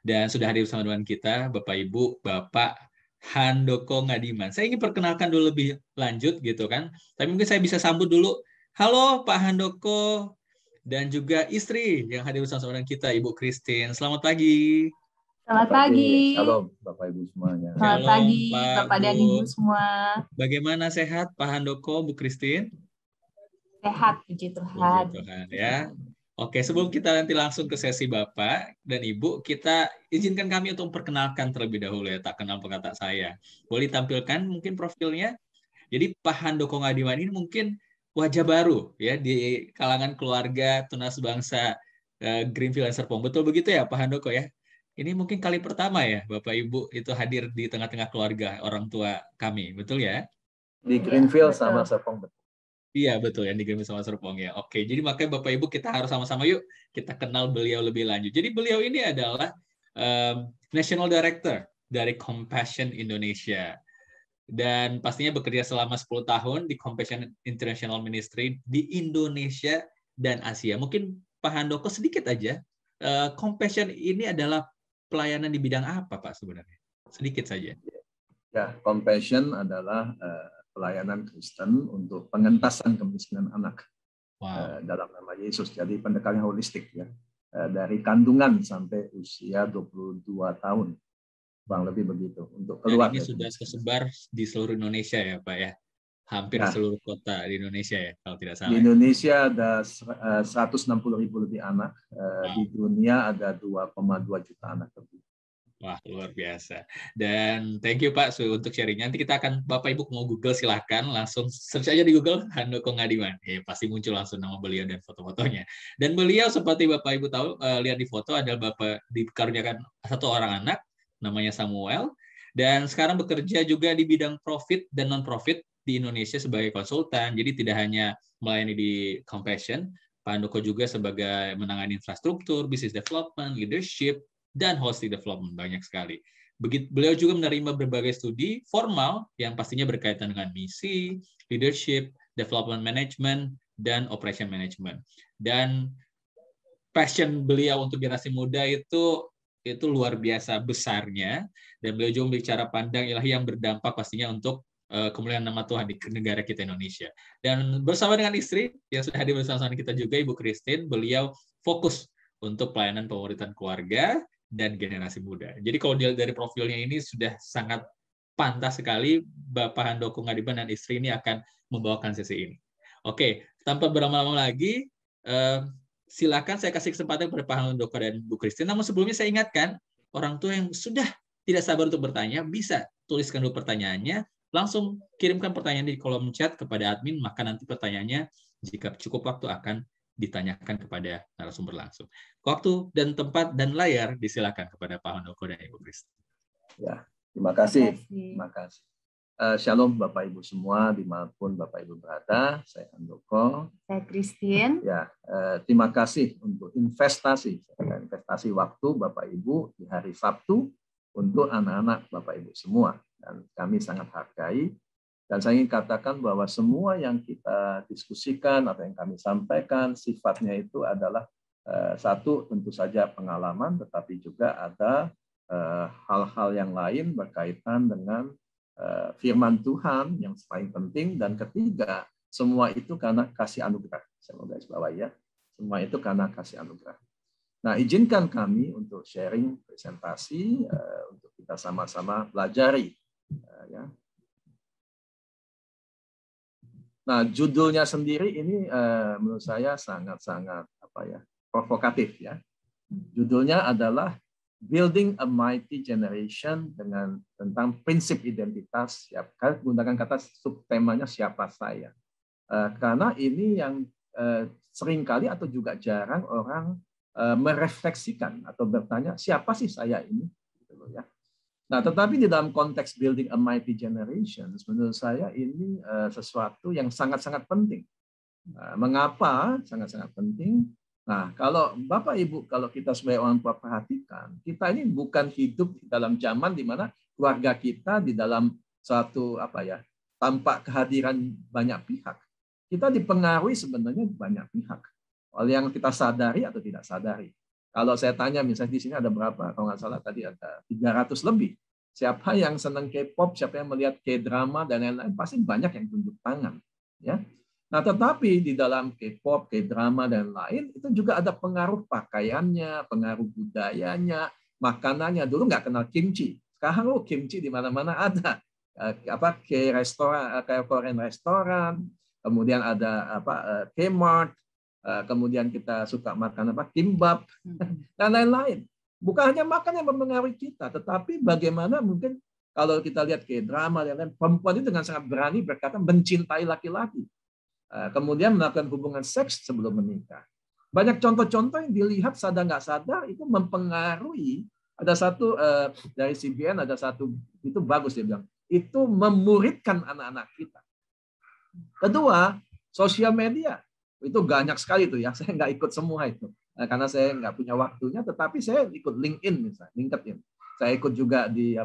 Dan sudah hadir bersama dengan kita Bapak Ibu, Bapak Handoko Ngadiman. Saya ingin perkenalkan dulu lebih lanjut gitu kan. Tapi mungkin saya bisa sambut dulu. Halo Pak Handoko dan juga istri yang hadir bersama dengan kita, Ibu Christine. Selamat pagi. Selamat pagi. Shalom Bapak Ibu semuanya. Selamat pagi Bapak dan Ibu semua. Bagaimana sehat Pak Handoko, Bu Christine? Sehat, puji Tuhan. Puji Tuhan ya. Oke, sebelum kita nanti langsung ke sesi Bapak dan Ibu, kita izinkan kami untuk memperkenalkan terlebih dahulu ya, tak kenal pengantar saya. Boleh tampilkan mungkin profilnya? Jadi Pak Handoko Ngadiman ini mungkin wajah baru ya di kalangan keluarga tunas bangsa Greenfield dan Serpong. Betul begitu ya Pak Handoko ya? Ini mungkin kali pertama ya Bapak Ibu itu hadir di tengah-tengah keluarga orang tua kami, betul ya? Di Greenfield sama Serpong. Iya betul yang di Greenfield sama Serpong ya. Oke, jadi makanya Bapak Ibu kita harus sama-sama yuk kita kenal beliau lebih lanjut. Jadi beliau ini adalah National Director dari Compassion Indonesia. Dan pastinya bekerja selama 10 tahun di Compassion International Ministry di Indonesia dan Asia. Mungkin Pak Handoko sedikit aja, Compassion ini adalah pelayanan di bidang apa Pak sebenarnya? Sedikit saja. Ya, Compassion adalah pelayanan Kristen untuk pengentasan kemiskinan anak. Wow. Dalam nama Yesus. Jadi pendekatan holistik ya. Dari kandungan sampai usia 22 tahun. Kurang lebih begitu untuk keluar. Dan ini sudah tersebar di seluruh Indonesia ya Pak ya. Hampir seluruh kota di Indonesia ya kalau tidak salah. Di Indonesia ada 160.000 lebih anak. Di dunia ada 2,2 juta anak lebih. Wah, luar biasa. Dan thank you Pak untuk sharingnya. Nanti kita akan, Bapak Ibu mau Google silahkan, langsung search aja di Google, Handoko Ngadiman. Pasti muncul langsung nama beliau dan foto-fotonya. Dan beliau seperti Bapak Ibu tahu, lihat di foto adalah Bapak dikaruniakan satu orang anak, namanya Samuel. Dan sekarang bekerja juga di bidang profit dan non-profit di Indonesia sebagai konsultan. Jadi tidak hanya melayani di Compassion, Pak Handoko juga sebagai menangani infrastruktur, business development, leadership, dan holistic development banyak sekali. Beliau juga menerima berbagai studi formal yang pastinya berkaitan dengan misi, leadership, development management, dan operation management. Dan passion beliau untuk generasi muda itu luar biasa besarnya. Dan beliau juga bicara pandang ilahi yang berdampak pastinya untuk kemuliaan nama Tuhan di negara kita Indonesia. Dan bersama dengan istri yang sudah hadir bersama kita juga, Ibu Christine, beliau fokus untuk pelayanan pemuritan keluarga dan generasi muda. Jadi kalau dari profilnya ini sudah sangat pantas sekali Bapak Handoko Ngadiman dan istri ini akan membawakan sesi ini. Oke, tanpa berlama-lama lagi, silakan saya kasih kesempatan kepada Pak Handoko dan Bu Christine. Namun sebelumnya saya ingatkan, orang tua yang sudah tidak sabar untuk bertanya, bisa tuliskan dulu pertanyaannya, langsung kirimkan pertanyaan di kolom chat kepada admin, maka nanti pertanyaannya jika cukup waktu akan ditanyakan kepada narasumber langsung. Waktu dan tempat dan layar disilakan kepada Pak Handoko dan Ibu Christine. Ya, terima kasih. Terima kasih. Shalom Bapak Ibu semua dimanapun Bapak Ibu berada. Saya Handoko. Saya Christine. Ya, terima kasih untuk investasi waktu Bapak Ibu di hari Sabtu untuk anak-anak Bapak Ibu semua. Dan kami sangat hargai. Dan saya ingin katakan bahwa semua yang kita diskusikan atau yang kami sampaikan sifatnya itu adalah satu tentu saja pengalaman, tetapi juga ada hal-hal yang lain berkaitan dengan firman Tuhan yang paling penting. Dan ketiga, semua itu karena kasih anugerah. Saya mau garis bawahi ya, semua itu karena kasih anugerah. Nah, izinkan kami untuk sharing presentasi untuk kita sama-sama pelajari. Ya. Nah, judulnya sendiri ini menurut saya sangat-sangat provokatif ya. Judulnya adalah Building a Mighty Generation tentang prinsip identitas. Ya, gunakan kata subtemanya siapa saya. Karena ini yang seringkali atau juga jarang orang merefleksikan atau bertanya siapa sih saya ini, gitu loh ya. Nah, tetapi di dalam konteks building a mighty generation, menurut saya ini sesuatu yang sangat-sangat penting. Mengapa sangat-sangat penting? Nah, kalau Bapak Ibu, kalau kita sebagai orang tua perhatikan, kita ini bukan hidup di dalam zaman di mana keluarga kita di dalam suatu tanpa kehadiran banyak pihak. Kita dipengaruhi sebenarnya banyak pihak oleh yang kita sadari atau tidak sadari. Kalau saya tanya, misalnya di sini ada berapa? Kalau nggak salah tadi ada 300 lebih. Siapa yang senang K-pop, siapa yang melihat K-drama dan lain-lain, pasti banyak yang tunjuk tangan. Ya. Nah, tetapi di dalam K-pop, K-drama dan lain itu juga ada pengaruh pakaiannya, pengaruh budayanya, makanannya. Dulu nggak kenal kimchi, sekarang kimchi di mana-mana ada. Apa K-restoran, kayak Korean restoran, kemudian ada apa K-mart, kemudian kita suka makan apa kimbap dan lain-lain. Bukan hanya makan yang mempengaruhi kita, tetapi bagaimana mungkin kalau kita lihat K-drama dan lain, perempuan itu dengan sangat berani berkata mencintai laki-laki. Kemudian melakukan hubungan seks sebelum menikah. Banyak contoh-contoh yang dilihat sadar nggak sadar itu mempengaruhi. Ada satu dari CBN, ada satu itu bagus dia bilang, itu memuridkan anak-anak kita. Kedua, sosial media itu banyak sekali tuh ya. Saya nggak ikut semua itu karena saya nggak punya waktunya. Tetapi saya ikut LinkedIn misalnya, LinkedIn. Saya ikut juga di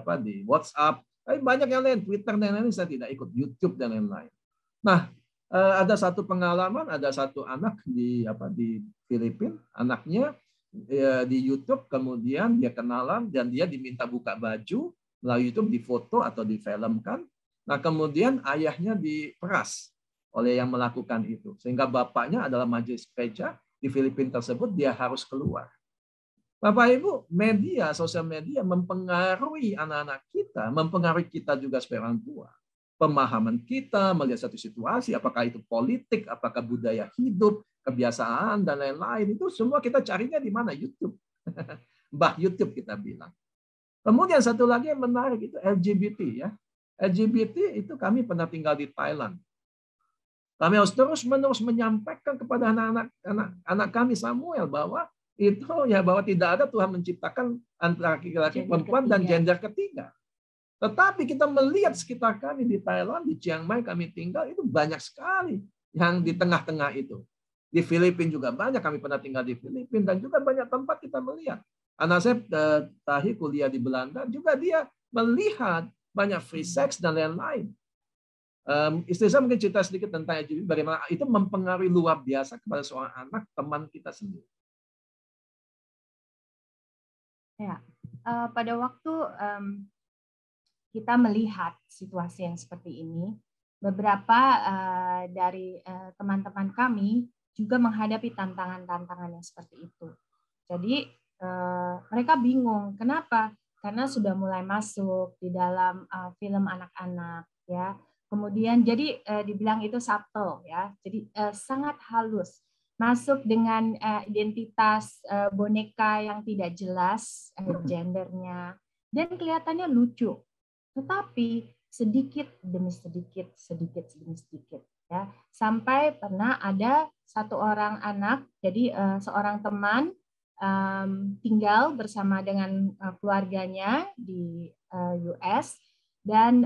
WhatsApp. Tapi banyak yang lain, Twitter dan lain-lain saya tidak ikut, YouTube dan lain-lain. Nah, ada satu pengalaman, ada satu anak di Filipina, anaknya di YouTube, kemudian dia kenalan dan dia diminta buka baju melalui YouTube, difoto atau difilmkan. Nah, kemudian ayahnya diperas oleh yang melakukan itu, sehingga bapaknya adalah majelis gereja di Filipina tersebut, dia harus keluar. Bapak Ibu, media, sosial media mempengaruhi anak-anak kita, mempengaruhi kita juga sebagai orang tua. Pemahaman kita melihat satu situasi, apakah itu politik, apakah budaya hidup, kebiasaan, dan lain-lain, itu semua kita carinya di mana? YouTube. Mbah YouTube kita bilang. Kemudian satu lagi yang menarik itu LGBT. Ya. LGBT itu kami pernah tinggal di Thailand. Kami harus terus-menerus menyampaikan kepada anak kami Samuel bahwa itu ya bahwa tidak ada Tuhan menciptakan antara laki-laki, perempuan, dan gender ketiga. Tetapi kita melihat sekitar kami di Thailand, di Chiang Mai kami tinggal, itu banyak sekali yang di tengah-tengah itu. Di Filipina juga banyak, kami pernah tinggal di Filipina, dan juga banyak tempat kita melihat. Anak saya Tahi kuliah di Belanda, juga dia melihat banyak free sex dan lain-lain. Istri saya mungkin cerita sedikit tentang LGBT, bagaimana itu mempengaruhi luar biasa kepada seorang anak, teman kita sendiri. Ya, pada waktu kita melihat situasi yang seperti ini, beberapa dari teman-teman kami juga menghadapi tantangan-tantangan yang seperti itu. Jadi mereka bingung, kenapa? Karena sudah mulai masuk di dalam film anak-anak, ya. Kemudian jadi dibilang itu subtle, ya. Jadi sangat halus, masuk dengan identitas boneka yang tidak jelas gendernya, dan kelihatannya lucu. Tetapi sedikit demi sedikit, ya, sampai pernah ada satu orang anak, jadi seorang teman tinggal bersama dengan keluarganya di US, dan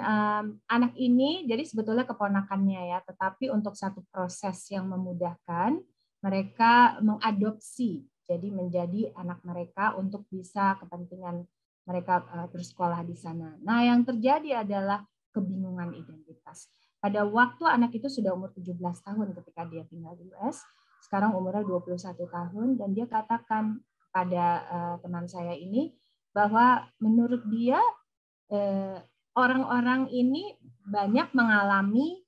anak ini jadi sebetulnya keponakannya ya, tetapi untuk satu proses yang memudahkan, mereka mengadopsi, jadi menjadi anak mereka untuk bisa kepentingan mereka bersekolah di sana. Nah, yang terjadi adalah kebingungan identitas. Pada waktu anak itu sudah umur 17 tahun ketika dia tinggal di US, sekarang umurnya 21 tahun, dan dia katakan kepada teman saya ini bahwa menurut dia orang-orang ini banyak mengalami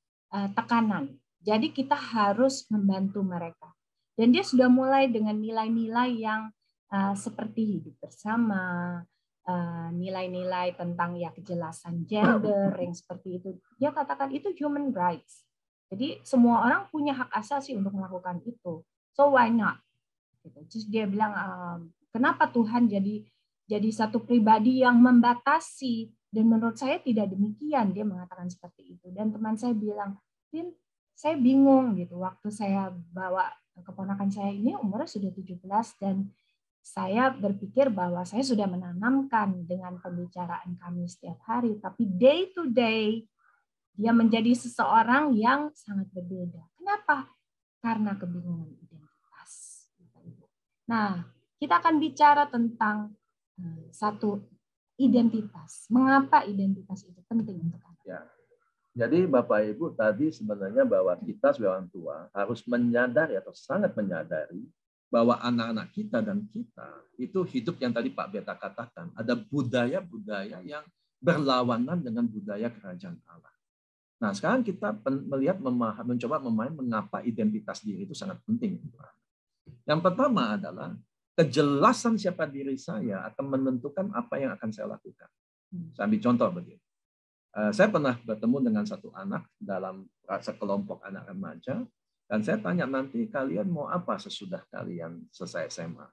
tekanan. Jadi kita harus membantu mereka. Dan dia sudah mulai dengan nilai-nilai yang seperti hidup bersama, nilai-nilai tentang ya kejelasan gender yang seperti itu. Dia katakan itu human rights. Jadi semua orang punya hak asasi untuk melakukan itu. So why not? Terus dia bilang, kenapa Tuhan jadi satu pribadi yang membatasi? Dan menurut saya tidak demikian. Dia mengatakan seperti itu. Dan teman saya bilang, Tin, saya bingung gitu. Waktu saya bawa keponakan saya ini umurnya sudah 17 dan saya berpikir bahwa saya sudah menanamkan dengan pembicaraan kami setiap hari, tapi day to day dia menjadi seseorang yang sangat berbeda. Kenapa? Karena kebingungan identitas. Nah, kita akan bicara tentang satu identitas. Mengapa identitas itu penting untuk anak? Ya. Jadi Bapak Ibu tadi sebenarnya bahwa kita sebagai orang tua harus menyadari atau sangat menyadari bahwa anak-anak kita dan kita itu hidup yang tadi Pak Beta katakan, ada budaya-budaya yang berlawanan dengan budaya kerajaan Allah. Nah, sekarang kita melihat, mencoba memahami mengapa identitas diri itu sangat penting. Yang pertama adalah kejelasan siapa diri saya akan menentukan apa yang akan saya lakukan. Saya ambil contoh begini. Saya pernah bertemu dengan satu anak dalam sekelompok anak remaja, dan saya tanya, nanti kalian mau apa sesudah kalian selesai SMA?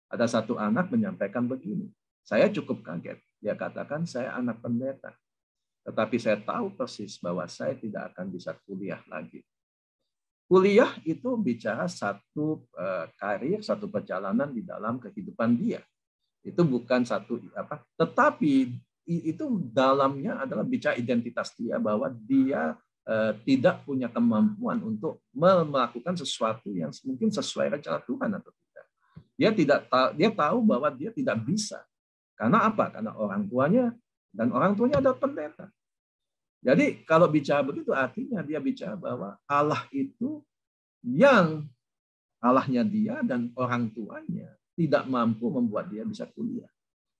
Ada satu anak menyampaikan begini, saya cukup kaget. Dia katakan, saya anak pendeta. Tetapi saya tahu persis bahwa saya tidak akan bisa kuliah lagi. Kuliah itu bicara satu karir, satu perjalanan di dalam kehidupan dia. Itu bukan satu apa, tetapi itu dalamnya adalah bicara identitas dia, bahwa dia tidak punya kemampuan untuk melakukan sesuatu yang mungkin sesuai rencana Tuhan atau tidak. Dia tahu bahwa dia tidak bisa. Karena apa? Karena orang tuanya adalah pendeta. Jadi kalau bicara begitu artinya dia bicara bahwa Allah itu yang Allahnya dia dan orang tuanya tidak mampu membuat dia bisa kuliah.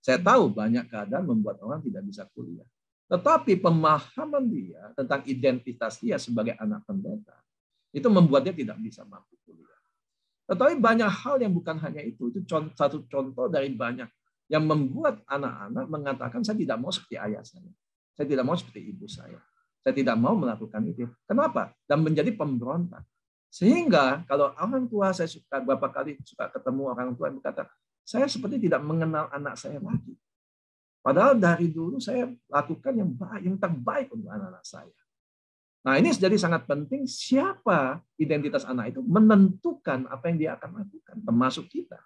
Saya tahu banyak keadaan membuat orang tidak bisa kuliah. Tetapi pemahaman dia tentang identitas dia sebagai anak pendeta itu membuat dia tidak bisa mampu kuliah. Tetapi banyak hal yang bukan hanya itu. Itu satu contoh dari banyak yang membuat anak-anak mengatakan, saya tidak mau seperti ayah saya. Saya tidak mau seperti ibu saya. Saya tidak mau melakukan itu. Kenapa? Dan menjadi pemberontak. Sehingga kalau orang tua saya beberapa kali suka ketemu orang tua yang berkata, saya seperti tidak mengenal anak saya lagi. Padahal dari dulu saya lakukan yang baik, yang terbaik untuk anak-anak saya. Nah, ini jadi sangat penting, siapa identitas anak itu menentukan apa yang dia akan lakukan, termasuk kita.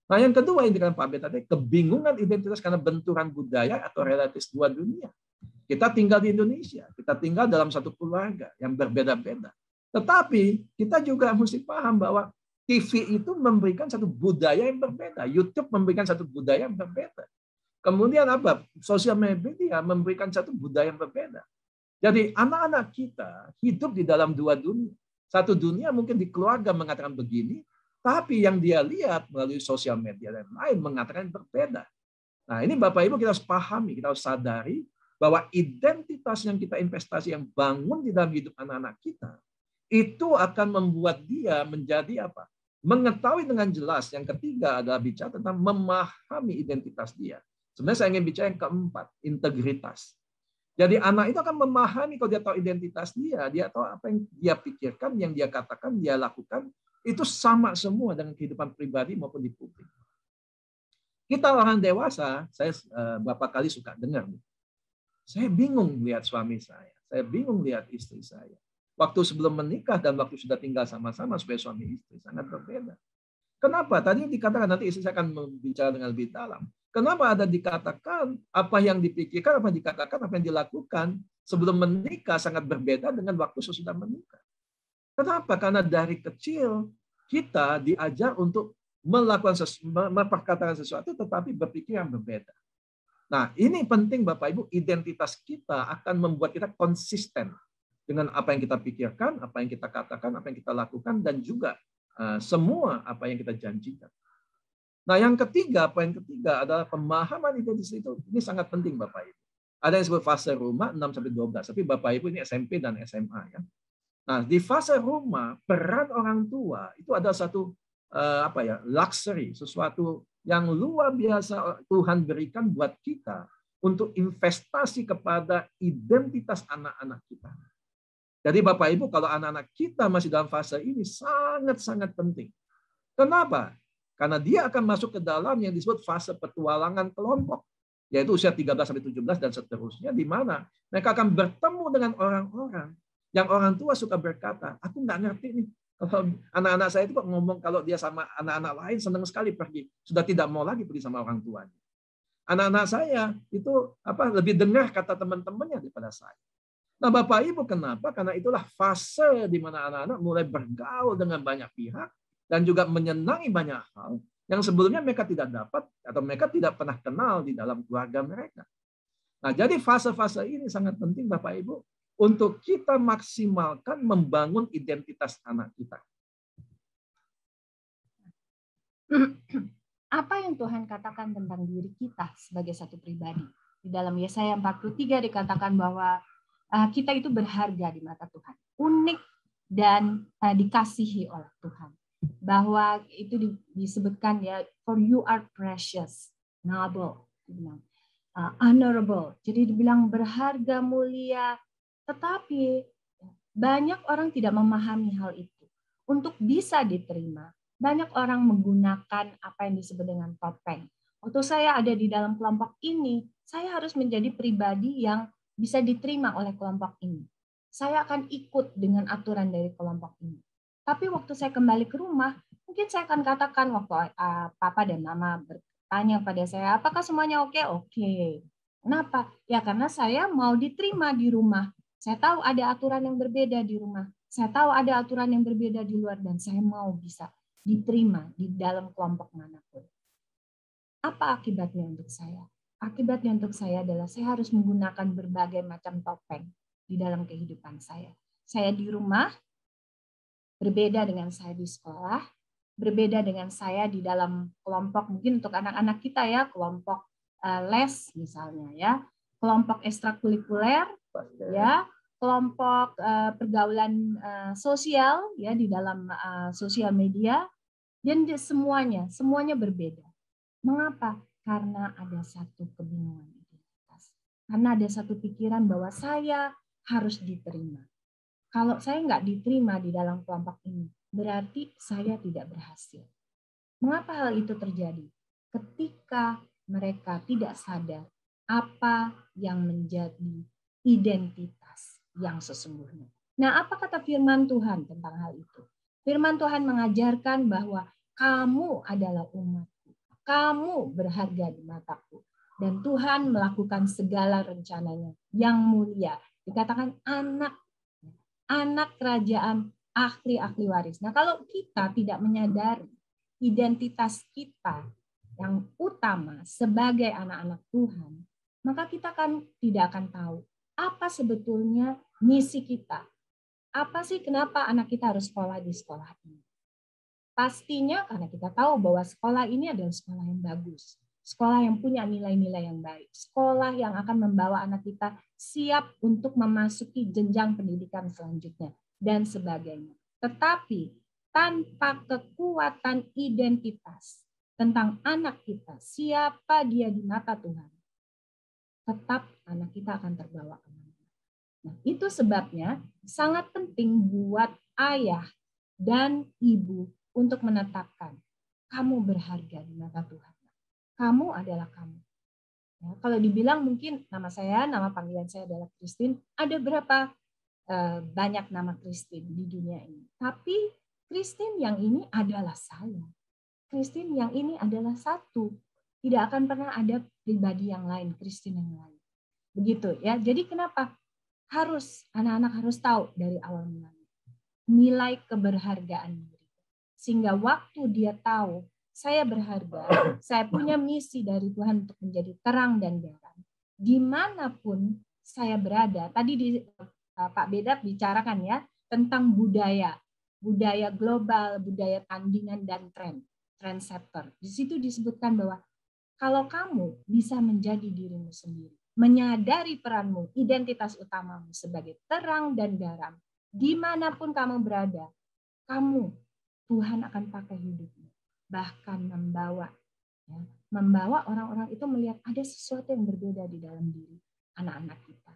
Nah, yang kedua yang dikatakan Pak Bet tadi, kebingungan identitas karena benturan budaya atau relatif dua dunia. Kita tinggal di Indonesia, kita tinggal dalam satu keluarga yang berbeda-beda. Tetapi kita juga mesti paham bahwa TV itu memberikan satu budaya yang berbeda, YouTube memberikan satu budaya yang berbeda. Kemudian apa? Sosial media memberikan satu budaya yang berbeda. Jadi anak-anak kita hidup di dalam dua dunia. Satu dunia mungkin di keluarga mengatakan begini, tapi yang dia lihat melalui sosial media dan lain mengatakan berbeda. Nah, ini Bapak Ibu kita harus pahami, kita harus sadari bahwa identitas yang kita investasi, yang bangun di dalam hidup anak-anak kita, itu akan membuat dia menjadi apa? Mengetahui dengan jelas. Yang ketiga adalah bicara tentang memahami identitas dia. Sebenarnya saya ingin bicara yang keempat, integritas. Jadi anak itu akan memahami kalau dia tahu identitas dia tahu apa yang dia pikirkan, yang dia katakan, dia lakukan, itu sama semua dengan kehidupan pribadi maupun di publik. Kita orang dewasa, saya beberapa kali suka dengar, saya bingung lihat suami saya bingung lihat istri saya. Waktu sebelum menikah dan waktu sudah tinggal sama-sama sebagai suami istri sangat berbeda. Kenapa? Tadi dikatakan nanti istri saya akan bicara dengan lebih dalam. Kenapa ada dikatakan apa yang dipikirkan, apa yang dikatakan, apa yang dilakukan sebelum menikah sangat berbeda dengan waktu sesudah menikah. Kenapa? Karena dari kecil kita diajar untuk melakukan memperkatakan sesuatu tetapi berpikir yang berbeda. Nah, ini penting Bapak Ibu, identitas kita akan membuat kita konsisten dengan apa yang kita pikirkan, apa yang kita katakan, apa yang kita lakukan, dan juga semua apa yang kita janjikan. Nah, yang ketiga, poin ketiga adalah pemahaman identitas itu. Ini sangat penting Bapak Ibu. Ada yang disebut fase rumah 6-12, tapi Bapak Ibu ini SMP dan SMA ya. Nah, di fase rumah peran orang tua itu ada satu luxury, sesuatu yang luar biasa Tuhan berikan buat kita untuk investasi kepada identitas anak-anak kita. Jadi Bapak Ibu, kalau anak-anak kita masih dalam fase ini sangat-sangat penting. Kenapa? Karena dia akan masuk ke dalam yang disebut fase petualangan kelompok, yaitu usia 13-17 dan seterusnya, di mana mereka akan bertemu dengan orang-orang yang orang tua suka berkata, aku nggak ngerti nih. Kalau anak-anak saya itu kok ngomong kalau dia sama anak-anak lain senang sekali pergi, sudah tidak mau lagi pergi sama orang tuanya. Anak-anak saya itu lebih dengar kata teman-temannya daripada saya. Nah, Bapak Ibu kenapa? Karena itulah fase di mana anak-anak mulai bergaul dengan banyak pihak dan juga menyenangi banyak hal yang sebelumnya mereka tidak dapat atau mereka tidak pernah kenal di dalam keluarga mereka. Nah, jadi fase-fase ini sangat penting Bapak Ibu untuk kita maksimalkan membangun identitas anak kita. Apa yang Tuhan katakan tentang diri kita sebagai satu pribadi. Di dalam Yesaya 43 dikatakan bahwa kita itu berharga di mata Tuhan, unik dan dikasihi oleh Tuhan. Bahwa itu disebutkan ya, for you are precious, noble, honorable. Jadi dibilang berharga, mulia, tetapi banyak orang tidak memahami hal itu. Untuk bisa diterima, banyak orang menggunakan apa yang disebut dengan topeng. Waktu saya ada di dalam kelompok ini, saya harus menjadi pribadi yang bisa diterima oleh kelompok ini. Saya akan ikut dengan aturan dari kelompok ini. Tapi waktu saya kembali ke rumah, mungkin saya akan katakan waktu papa dan mama bertanya pada saya, apakah semuanya oke? Oke. Kenapa? Ya karena saya mau diterima di rumah. Saya tahu ada aturan yang berbeda di rumah. Saya tahu ada aturan yang berbeda di luar dan saya mau bisa diterima di dalam kelompok manapun. Apa akibatnya untuk saya? Akibatnya untuk saya adalah saya harus menggunakan berbagai macam topeng di dalam kehidupan saya. Saya di rumah berbeda dengan saya di sekolah, berbeda dengan saya di dalam kelompok, mungkin untuk anak-anak kita ya, kelompok les misalnya ya, kelompok ekstrakurikuler ya, kelompok pergaulan sosial ya di dalam sosial media, dan semuanya berbeda. Mengapa? Karena ada satu kebingungan identitas. Karena ada satu pikiran bahwa saya harus diterima. Kalau saya nggak diterima di dalam kelompok ini, berarti saya tidak berhasil. Mengapa hal itu terjadi? Ketika mereka tidak sadar apa yang menjadi identitas yang sesungguhnya. Nah, apa kata firman Tuhan tentang hal itu? Firman Tuhan mengajarkan bahwa kamu adalah umatku, kamu berharga di mataku, dan Tuhan melakukan segala rencananya yang mulia. Dikatakan anak kerajaan, ahli waris. Nah, kalau kita tidak menyadari identitas kita yang utama sebagai anak-anak Tuhan, maka kita tidak akan tahu apa sebetulnya misi kita. Apa sih kenapa anak kita harus sekolah di sekolah ini? Pastinya karena kita tahu bahwa sekolah ini adalah sekolah yang bagus. Sekolah yang punya nilai-nilai yang baik. Sekolah yang akan membawa anak kita siap untuk memasuki jenjang pendidikan selanjutnya dan sebagainya. Tetapi tanpa kekuatan identitas tentang anak kita, siapa dia di mata Tuhan, tetap anak kita akan terbawa kemana-mana. Nah, itu sebabnya sangat penting buat ayah dan ibu untuk menetapkan kamu berharga di mata Tuhan. Kamu adalah kamu. Ya, kalau dibilang mungkin nama panggilan saya adalah Christine, ada berapa banyak nama Christine di dunia ini. Tapi Christine yang ini adalah saya. Christine yang ini adalah satu. Tidak akan pernah ada pribadi yang lain, Christine yang lain. Begitu ya. Jadi kenapa? Anak-anak harus tahu dari awal mulanya nilai keberhargaan diri. Sehingga waktu dia tahu saya berharga, saya punya misi dari Tuhan untuk menjadi terang dan garam. Dimanapun saya berada, tadi Pak Bedat bicarakan ya tentang budaya global, budaya tandingan dan trendsetter. Di situ disebutkan bahwa kalau kamu bisa menjadi dirimu sendiri, menyadari peranmu, identitas utamamu sebagai terang dan garam, dimanapun kamu berada, Tuhan akan pakai hidupmu. Bahkan membawa orang-orang itu melihat ada sesuatu yang berbeda di dalam diri anak-anak kita.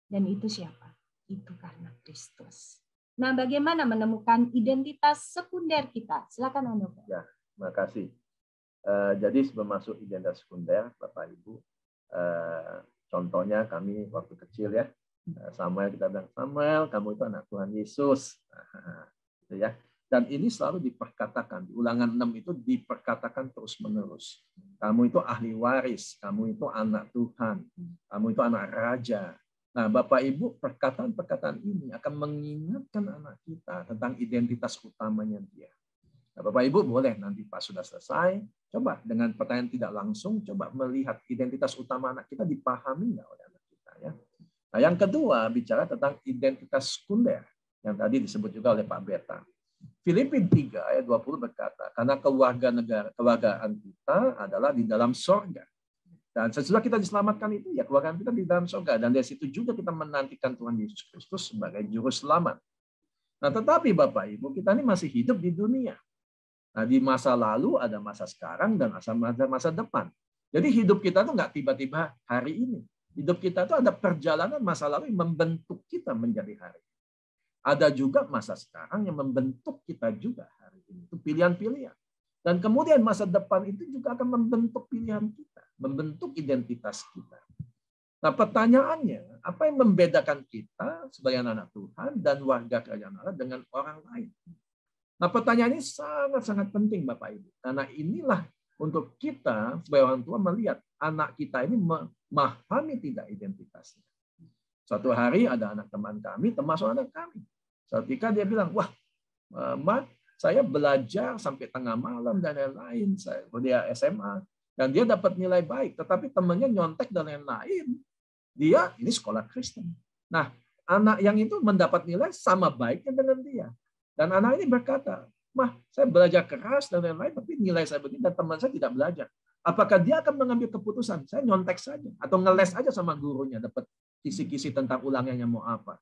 Dan itu siapa? Itu karena Kristus. Nah, bagaimana menemukan identitas sekunder kita? Silakan Anda. Ya, terima kasih. Jadi sebelum masuk identitas sekunder, Bapak Ibu, contohnya kami waktu kecil ya, Samuel, kita bilang, Samuel, kamu itu anak Tuhan Yesus. Gitu ya. Dan ini selalu diperkatakan, di Ulangan 6 itu diperkatakan terus-menerus. Kamu itu ahli waris, kamu itu anak Tuhan, kamu itu anak raja. Nah, Bapak Ibu, perkataan-perkataan ini akan mengingatkan anak kita tentang identitas utamanya dia. Nah, Bapak Ibu boleh nanti pas sudah selesai, coba dengan pertanyaan tidak langsung, coba melihat identitas utama anak kita dipahami nggak oleh anak kita. Ya. Nah, yang kedua, bicara tentang identitas sekunder, yang tadi disebut juga oleh Pak Beta. Filipi 3 ayat 20 berkata, karena kewargaan kita adalah di dalam sorga. Dan sesudah kita diselamatkan itu, ya kewargaan kita di dalam sorga. Dan dari situ juga kita menantikan Tuhan Yesus Kristus sebagai juru selamat. Nah, tetapi Bapak Ibu, kita ini masih hidup di dunia. Nah, di masa lalu ada masa sekarang dan masa depan. Jadi hidup kita tuh nggak tiba-tiba hari ini. Hidup kita tuh ada perjalanan masa lalu yang membentuk kita menjadi hari ini. Ada juga masa sekarang yang membentuk kita juga hari ini. Itu pilihan-pilihan. Dan kemudian masa depan itu juga akan membentuk pilihan kita. Membentuk identitas kita. Nah, pertanyaannya, apa yang membedakan kita sebagai anak Tuhan dan warga kerajaan Allah dengan orang lain? Nah, pertanyaan ini sangat-sangat penting, Bapak Ibu. Karena inilah untuk kita sebagai orang tua melihat anak kita ini memahami tidak identitasnya. Suatu hari ada anak teman kami, termasuk anak kami. Ketika dia bilang, wah, Ma, saya belajar sampai tengah malam dan lain-lain. Dia SMA dan dia dapat nilai baik, tetapi temannya nyontek dan lain-lain. Dia ini sekolah Kristen. Nah, anak yang itu mendapat nilai sama baiknya dengan dia. Dan anak ini berkata, Mah, saya belajar keras dan lain-lain, tapi nilai saya begini dan teman saya tidak belajar. Apakah dia akan mengambil keputusan? Saya nyontek saja atau ngeles aja sama gurunya, dapat kisi-kisi tentang ulangannya mau apa.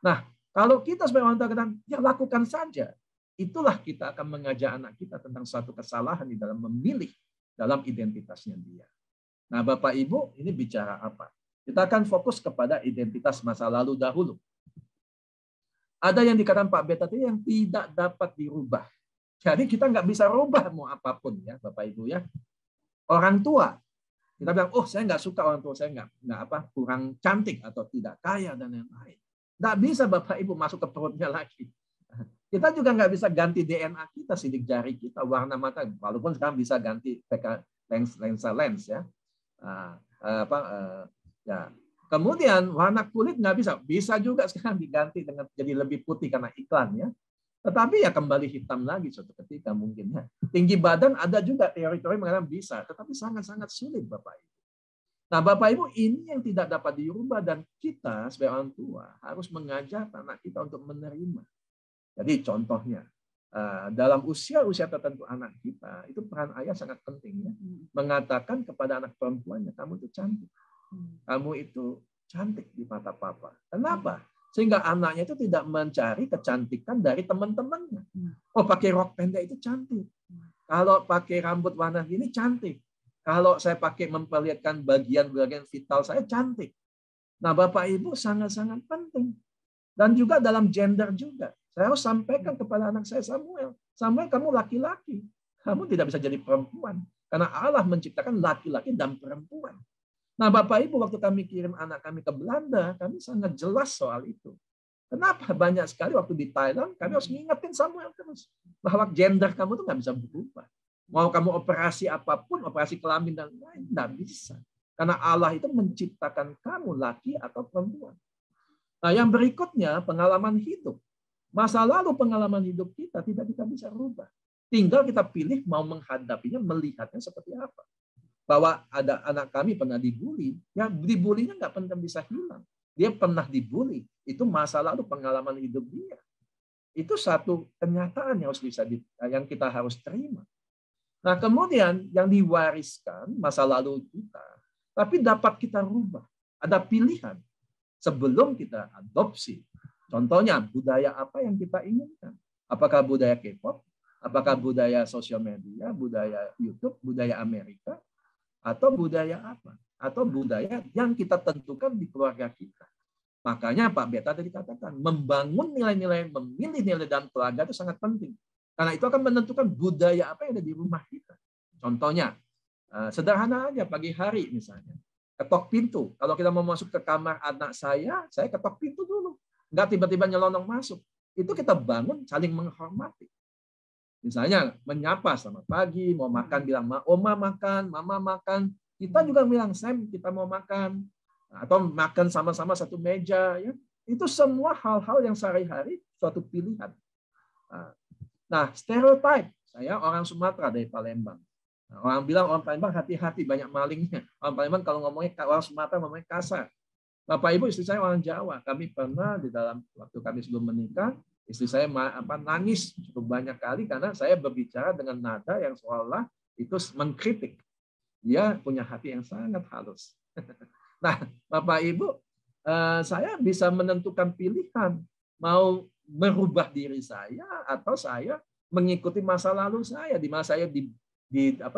Nah, kalau kita sebagai orang tua katakan, ya lakukan saja. Itulah kita akan mengajak anak kita tentang suatu kesalahan di dalam memilih dalam identitasnya dia. Nah, Bapak Ibu, ini bicara apa? Kita akan fokus kepada identitas masa lalu dahulu. Ada yang dikatakan Pak Beta tadi yang tidak dapat dirubah. Jadi kita nggak bisa rubah mau apapun ya, Bapak Ibu ya. Orang tua, kita bilang, oh saya nggak suka orang tua saya nggak kurang cantik atau tidak kaya dan lain-lain. Nggak bisa Bapak Ibu masuk ke perutnya lagi. Kita juga nggak bisa ganti DNA kita, sidik jari kita, warna mata. Walaupun sekarang bisa ganti lensa lens ya. Ya. Kemudian warna kulit nggak bisa. Bisa juga sekarang diganti dengan jadi lebih putih karena iklan ya. Tetapi ya kembali hitam lagi suatu ketika mungkin ya. Tinggi badan ada juga teori-teori mengatakan bisa, tetapi sangat-sangat sulit Bapak Ibu. Nah, Bapak Ibu, ini yang tidak dapat dirubah dan kita sebagai orang tua harus mengajak anak kita untuk menerima. Jadi contohnya, dalam usia-usia tertentu anak kita, itu peran ayah sangat penting ya. Mengatakan kepada anak perempuannya, kamu itu cantik. Kamu itu cantik di mata papa. Kenapa? Sehingga anaknya itu tidak mencari kecantikan dari teman-temannya. Oh, pakai rok pendek itu cantik. Kalau pakai rambut warna gini cantik. Kalau saya pakai memperlihatkan bagian-bagian vital saya cantik. Nah, Bapak Ibu sangat-sangat penting. Dan juga dalam gender juga. Saya harus sampaikan kepada anak saya, Samuel, kamu laki-laki. Kamu tidak bisa jadi perempuan. Karena Allah menciptakan laki-laki dan perempuan. Nah, Bapak Ibu, waktu kami kirim anak kami ke Belanda, kami sangat jelas soal itu. Kenapa? Banyak sekali waktu di Thailand, kami harus ngingetin Samuel terus. Bahwa gender kamu tuh nggak bisa berubah. Mau kamu operasi apapun, operasi kelamin dan lain, nggak bisa. Karena Allah itu menciptakan kamu laki atau perempuan. Nah, yang berikutnya pengalaman hidup. Masa lalu pengalaman hidup kita tidak kita bisa rubah. Tinggal kita pilih mau menghadapinya, melihatnya seperti apa. Bahwa ada anak kami pernah dibully, ya dibulinya nggak pernah bisa hilang. Dia pernah dibully, itu masa lalu pengalaman hidup dia. Itu satu kenyataan yang yang kita harus terima. Nah, kemudian yang diwariskan masa lalu kita, tapi dapat kita rubah. Ada pilihan sebelum kita adopsi. Contohnya, budaya apa yang kita inginkan? Apakah budaya K-pop? Apakah budaya sosial media, budaya YouTube, budaya Amerika? Atau budaya apa? Atau budaya yang kita tentukan di keluarga kita. Makanya Pak Beta tadi katakan, membangun nilai-nilai, memilih nilai dalam keluarga itu sangat penting. Karena itu akan menentukan budaya apa yang ada di rumah kita. Contohnya, sederhana aja pagi hari misalnya. Ketok pintu. Kalau kita mau masuk ke kamar anak saya ketok pintu dulu. Nggak tiba-tiba nyelonong masuk. Itu kita bangun saling menghormati. Misalnya menyapa selamat pagi, mau makan bilang oma makan, mama makan. Kita juga bilang Sam kita mau makan. Atau makan sama-sama satu meja. Ya. Itu semua hal-hal yang sehari-hari suatu pilihan. Nah, stereotype. Saya orang Sumatera dari Palembang. Nah, orang bilang orang Palembang hati-hati banyak malingnya. Orang Palembang kalau ngomongnya orang Sumatera ngomongnya kasar. Bapak Ibu istri saya orang Jawa. Kami pernah di dalam waktu kami sebelum menikah Istri saya nangis cukup banyak kali karena saya berbicara dengan nada yang seolah itu mengkritik. Dia punya hati yang sangat halus. Nah, Bapak Ibu, saya bisa menentukan pilihan mau merubah diri saya atau saya mengikuti masa lalu saya, di mana saya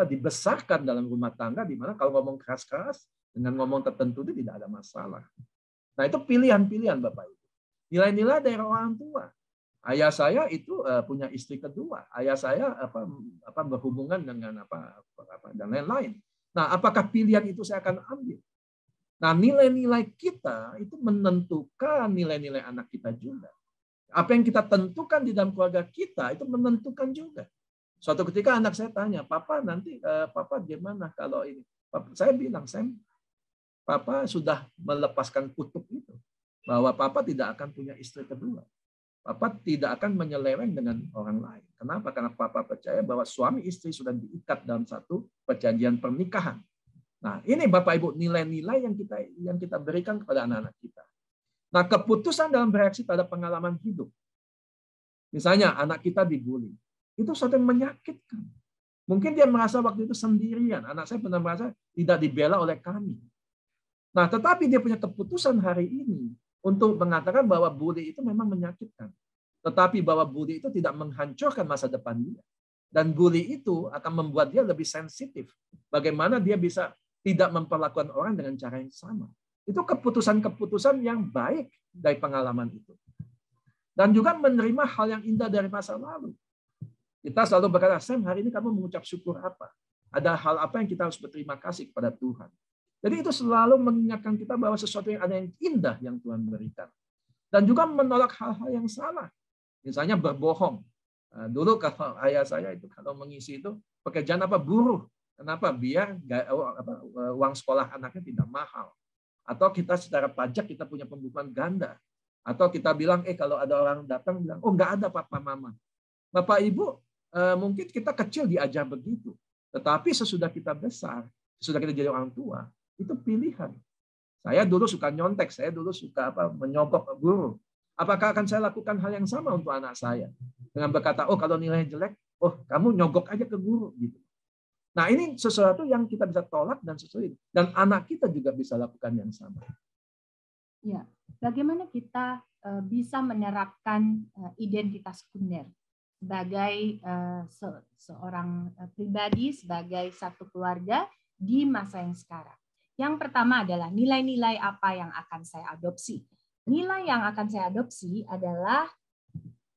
dibesarkan dalam rumah tangga, di mana kalau ngomong keras-keras dengan ngomong tertentu itu tidak ada masalah. Nah, itu pilihan-pilihan Bapak Ibu. Nilai-nilai dari orang tua. Ayah saya itu punya istri kedua. Ayah saya berhubungan dengan dan lain-lain. Nah, apakah pilihan itu saya akan ambil? Nah, nilai-nilai kita itu menentukan nilai-nilai anak kita juga. Apa yang kita tentukan di dalam keluarga kita itu menentukan juga. Suatu ketika anak saya tanya, Papa nanti Papa gimana kalau ini? Saya bilang, Papa sudah melepaskan kutub itu. Bahwa Papa tidak akan punya istri kedua. Papa tidak akan menyeleweng dengan orang lain. Kenapa? Karena Papa percaya bahwa suami istri sudah diikat dalam satu perjanjian pernikahan. Nah, ini Bapak Ibu nilai-nilai yang kita berikan kepada anak-anak kita. Nah, keputusan dalam bereaksi pada pengalaman hidup. Misalnya anak kita dibully. Itu sesuatu yang menyakitkan. Mungkin dia merasa waktu itu sendirian. Anak saya pernah merasa tidak dibela oleh kami. Nah, tetapi dia punya keputusan hari ini untuk mengatakan bahwa bully itu memang menyakitkan. Tetapi bahwa bully itu tidak menghancurkan masa depan dia. Dan bully itu akan membuat dia lebih sensitif. Bagaimana dia bisa tidak memperlakukan orang dengan cara yang sama. Itu keputusan-keputusan yang baik dari pengalaman itu. Dan juga menerima hal yang indah dari masa lalu. Kita selalu berkata, Sam, hari ini kamu mengucap syukur apa? Ada hal apa yang kita harus berterima kasih kepada Tuhan. Jadi itu selalu mengingatkan kita bahwa sesuatu yang ada yang indah yang Tuhan berikan. Dan juga menolak hal-hal yang salah. Misalnya berbohong. Dulu kalau ayah saya itu kalau mengisi itu pekerjaan buruh. Kenapa? Biar uang sekolah anaknya tidak mahal. Atau kita secara pajak kita punya pembukuan ganda. Atau kita bilang, kalau ada orang datang bilang, oh nggak ada papa mama. Bapak Ibu, mungkin kita kecil diajar begitu. Tetapi sesudah kita besar, sesudah kita jadi orang tua, itu pilihan. Saya dulu suka nyontek, saya dulu suka menyogok guru. Apakah akan saya lakukan hal yang sama untuk anak saya? Dengan berkata, oh kalau nilainya jelek, oh kamu nyogok aja ke guru. Gitu. Nah ini sesuatu yang kita bisa tolak dan sesuai. Dan anak kita juga bisa lakukan yang sama. Ya, bagaimana kita bisa menerapkan identitas sekunder sebagai seorang pribadi, sebagai satu keluarga di masa yang sekarang. Yang pertama adalah nilai-nilai apa yang akan saya adopsi. Nilai yang akan saya adopsi adalah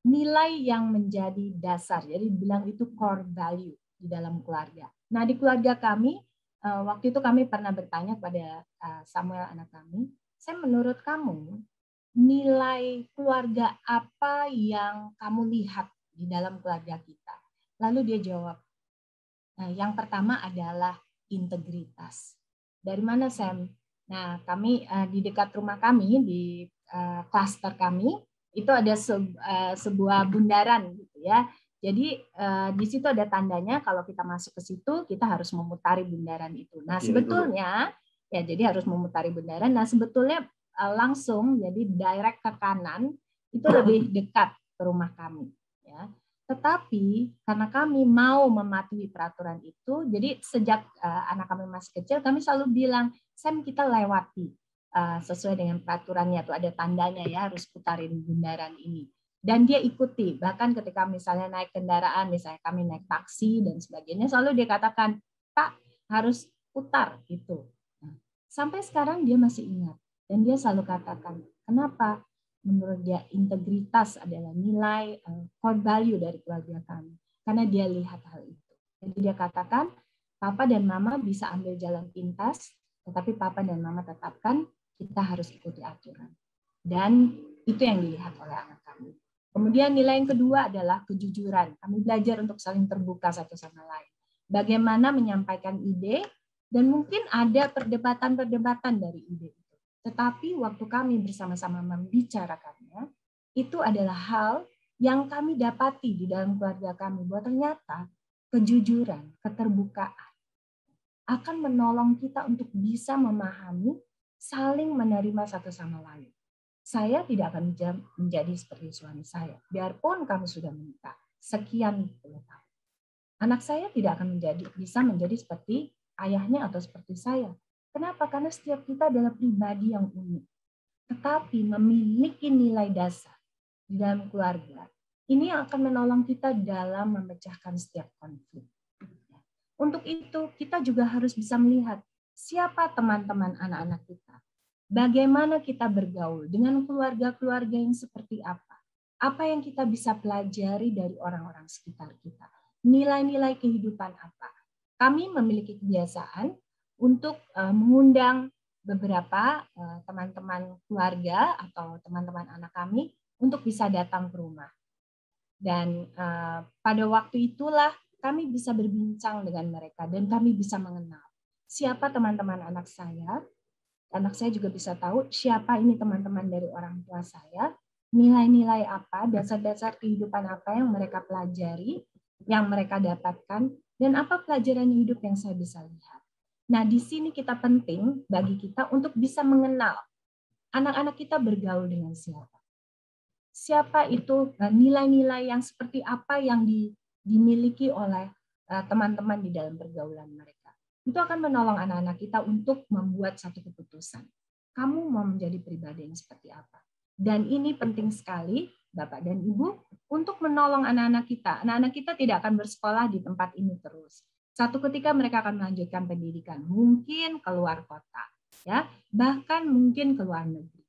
nilai yang menjadi dasar. Jadi bilang itu core value di dalam keluarga. Nah, di keluarga kami, waktu itu kami pernah bertanya kepada Samuel anak kami, Sam, menurut kamu, nilai keluarga apa yang kamu lihat di dalam keluarga kita? Lalu dia jawab, nah, yang pertama adalah integritas. Dari mana, Sam? Nah, kami di dekat rumah kami, di klaster kami, itu ada sebuah bundaran gitu ya. Jadi di situ ada tandanya kalau kita masuk ke situ kita harus memutari bundaran itu. Nah, sebetulnya ya jadi harus memutari bundaran. Nah, sebetulnya langsung jadi direct ke kanan itu lebih dekat ke rumah kami ya. Tetapi karena kami mau mematuhi peraturan itu, jadi sejak anak kami masih kecil, kami selalu bilang, Sam, kita lewati sesuai dengan peraturannya, tuh ada tandanya ya, harus putarin bundaran ini. Dan dia ikuti, bahkan ketika misalnya naik kendaraan, misalnya kami naik taksi dan sebagainya, selalu dia katakan, Pak, harus putar itu. Nah, sampai sekarang dia masih ingat, dan dia selalu katakan, kenapa? Menurut dia integritas adalah nilai core value dari keluarga kami. Karena dia lihat hal itu. Jadi dia katakan, Papa dan Mama bisa ambil jalan pintas, tetapi Papa dan Mama tetapkan kita harus ikuti aturan. Dan itu yang dilihat oleh anak kami. Kemudian nilai yang kedua adalah kejujuran. Kami belajar untuk saling terbuka satu sama lain. Bagaimana menyampaikan ide, dan mungkin ada perdebatan-perdebatan dari ide itu. Tetapi waktu kami bersama-sama membicarakannya, itu adalah hal yang kami dapati di dalam keluarga kami, bahwa ternyata kejujuran, keterbukaan akan menolong kita untuk bisa memahami, saling menerima satu sama lain. Saya tidak akan menjadi seperti suami saya, biarpun kami sudah menikah sekian puluh tahun. Anak saya tidak akan bisa menjadi seperti ayahnya atau seperti saya. Kenapa? Karena setiap kita adalah pribadi yang unik, tetapi memiliki nilai dasar di dalam keluarga. Ini yang akan menolong kita dalam memecahkan setiap konflik. Untuk itu, kita juga harus bisa melihat siapa teman-teman anak-anak kita. Bagaimana kita bergaul dengan keluarga-keluarga yang seperti apa? Apa yang kita bisa pelajari dari orang-orang sekitar kita? Nilai-nilai kehidupan apa? Kami memiliki kebiasaan untuk mengundang beberapa teman-teman keluarga atau teman-teman anak kami untuk bisa datang ke rumah. Dan pada waktu itulah kami bisa berbincang dengan mereka dan kami bisa mengenal siapa teman-teman anak saya. Anak saya juga bisa tahu siapa ini teman-teman dari orang tua saya, nilai-nilai apa, dasar-dasar kehidupan apa yang mereka pelajari, yang mereka dapatkan, dan apa pelajaran hidup yang saya bisa lihat. Nah, di sini kita penting bagi kita untuk bisa mengenal anak-anak kita bergaul dengan siapa. Siapa itu, nilai-nilai yang seperti apa yang dimiliki oleh teman-teman di dalam pergaulan mereka. Itu akan menolong anak-anak kita untuk membuat satu keputusan. Kamu mau menjadi pribadi yang seperti apa? Dan ini penting sekali, Bapak dan Ibu, untuk menolong anak-anak kita. Anak-anak kita tidak akan bersekolah di tempat ini terus. Satu ketika mereka akan melanjutkan pendidikan, mungkin keluar kota, ya, bahkan mungkin ke luar negeri.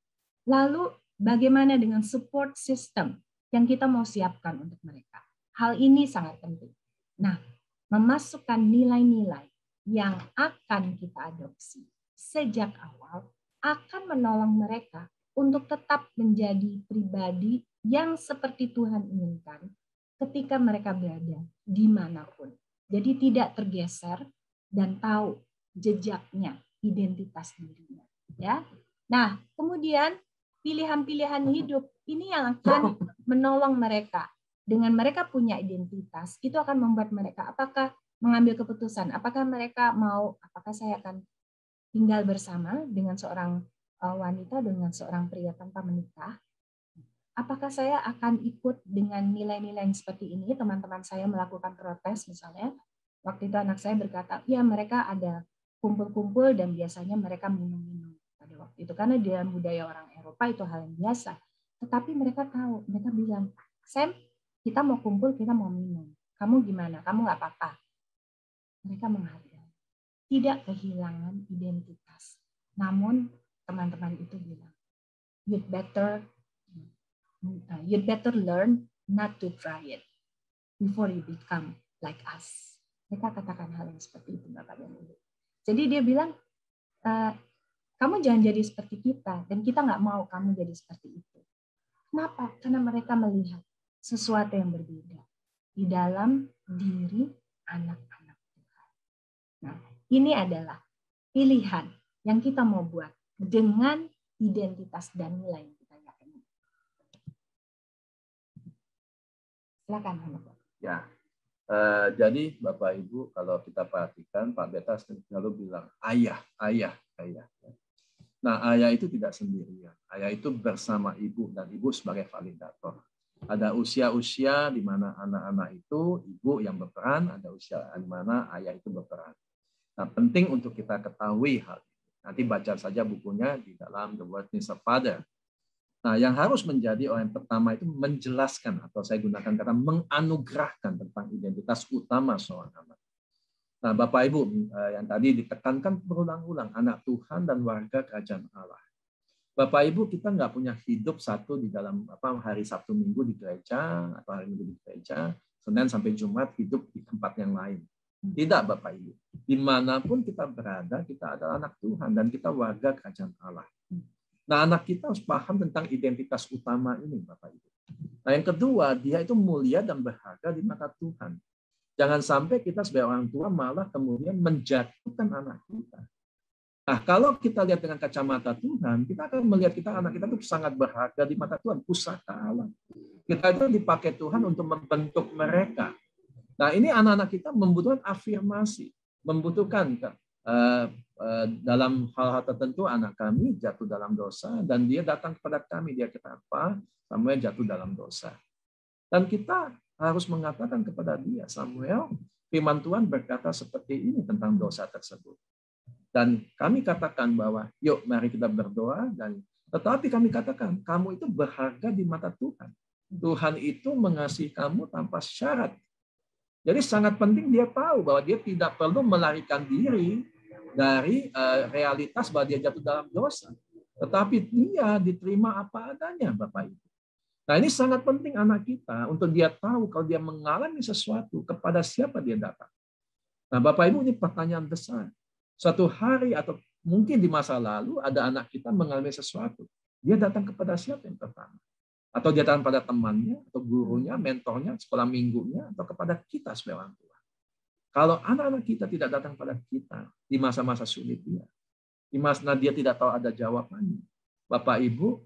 Lalu bagaimana dengan support system yang kita mau siapkan untuk mereka? Hal ini sangat penting. Nah, memasukkan nilai-nilai yang akan kita adopsi sejak awal akan menolong mereka untuk tetap menjadi pribadi yang seperti Tuhan inginkan ketika mereka berada dimanapun. Jadi tidak tergeser dan tahu jejaknya, identitas dirinya. Ya. Nah, kemudian pilihan-pilihan hidup ini yang akan menolong mereka. Dengan mereka punya identitas, itu akan membuat mereka apakah mengambil keputusan, apakah mereka mau, apakah saya akan tinggal bersama dengan seorang wanita, dengan seorang pria tanpa menikah, apakah saya akan ikut dengan nilai-nilai yang seperti ini, teman-teman saya melakukan protes misalnya, waktu itu anak saya berkata, ya mereka ada kumpul-kumpul dan biasanya mereka minum-minum pada waktu itu, karena di dalam budaya orang Eropa itu hal yang biasa, tetapi mereka tahu, mereka bilang, Sam, kita mau kumpul, kita mau minum, kamu gimana, kamu nggak apa-apa. Mereka menghargai, tidak kehilangan identitas. Namun teman-teman itu bilang, you'd better learn not to try it before you become like us. Mereka katakan hal yang seperti itu, Bapak dan Ibu. Jadi dia bilang, kamu jangan jadi seperti kita, dan kita nggak mau kamu jadi seperti itu. Kenapa? Karena mereka melihat sesuatu yang berbeda di dalam diri anak-anak. Nah, ini adalah pilihan yang kita mau buat dengan identitas dan nilai yang kita yakini. Silakan, Bapak. Ya, jadi Bapak Ibu kalau kita perhatikan Pak Beta selalu bilang ayah. Nah, ayah itu tidak sendirian. Ayah itu bersama ibu dan ibu sebagai validator. Ada usia-usia di mana anak-anak itu ibu yang berperan, ada usia di mana ayah itu berperan. Nah, penting untuk kita ketahui hal ini. Nanti baca saja bukunya di dalam The Wordness of Father. Nah, yang harus menjadi orang pertama itu menjelaskan, atau saya gunakan kata menganugerahkan tentang identitas utama seorang anak. Nah, Bapak Ibu, yang tadi ditekankan berulang-ulang, anak Tuhan dan warga kerajaan Allah. Bapak Ibu, kita nggak punya hidup satu di dalam hari Sabtu Minggu di gereja, atau hari Minggu di gereja, Senin sampai Jumat hidup di tempat yang lain. Tidak, Bapak Ibu. Dimanapun kita berada, kita adalah anak Tuhan dan kita warga kerajaan Allah. Nah, anak kita harus paham tentang identitas utama ini, Bapak Ibu. Nah, yang kedua, dia itu mulia dan berharga di mata Tuhan. Jangan sampai kita sebagai orang tua malah kemudian menjatuhkan anak kita. Nah, kalau kita lihat dengan kacamata Tuhan, kita akan melihat anak kita itu sangat berharga di mata Tuhan, pusaka Allah. Kita itu dipakai Tuhan untuk membentuk mereka. Nah, ini anak-anak kita membutuhkan afirmasi, membutuhkan dalam hal-hal tertentu anak kami jatuh dalam dosa dan dia datang kepada kami, dia kata apa? Samuel jatuh dalam dosa. Dan kita harus mengatakan kepada dia, Samuel, firman Tuhan berkata seperti ini tentang dosa tersebut. Dan kami katakan bahwa yuk mari kita berdoa, dan tetapi kami katakan kamu itu berharga di mata Tuhan. Tuhan itu mengasihi kamu tanpa syarat. Jadi sangat penting dia tahu bahwa dia tidak perlu melarikan diri dari realitas bahwa dia jatuh dalam dosa. Tetapi dia diterima apa adanya, Bapak Ibu. Nah ini sangat penting anak kita untuk dia tahu kalau dia mengalami sesuatu kepada siapa dia datang. Nah Bapak Ibu, ini pertanyaan besar. Suatu hari atau mungkin di masa lalu ada anak kita mengalami sesuatu. Dia datang kepada siapa yang pertama? Atau dia datang pada temannya, atau gurunya, mentornya, sekolah minggunya, atau kepada kita sebagai orang tua. Kalau anak-anak kita tidak datang pada kita di masa-masa sulit dia, di masa dia tidak tahu ada jawabannya, Bapak Ibu,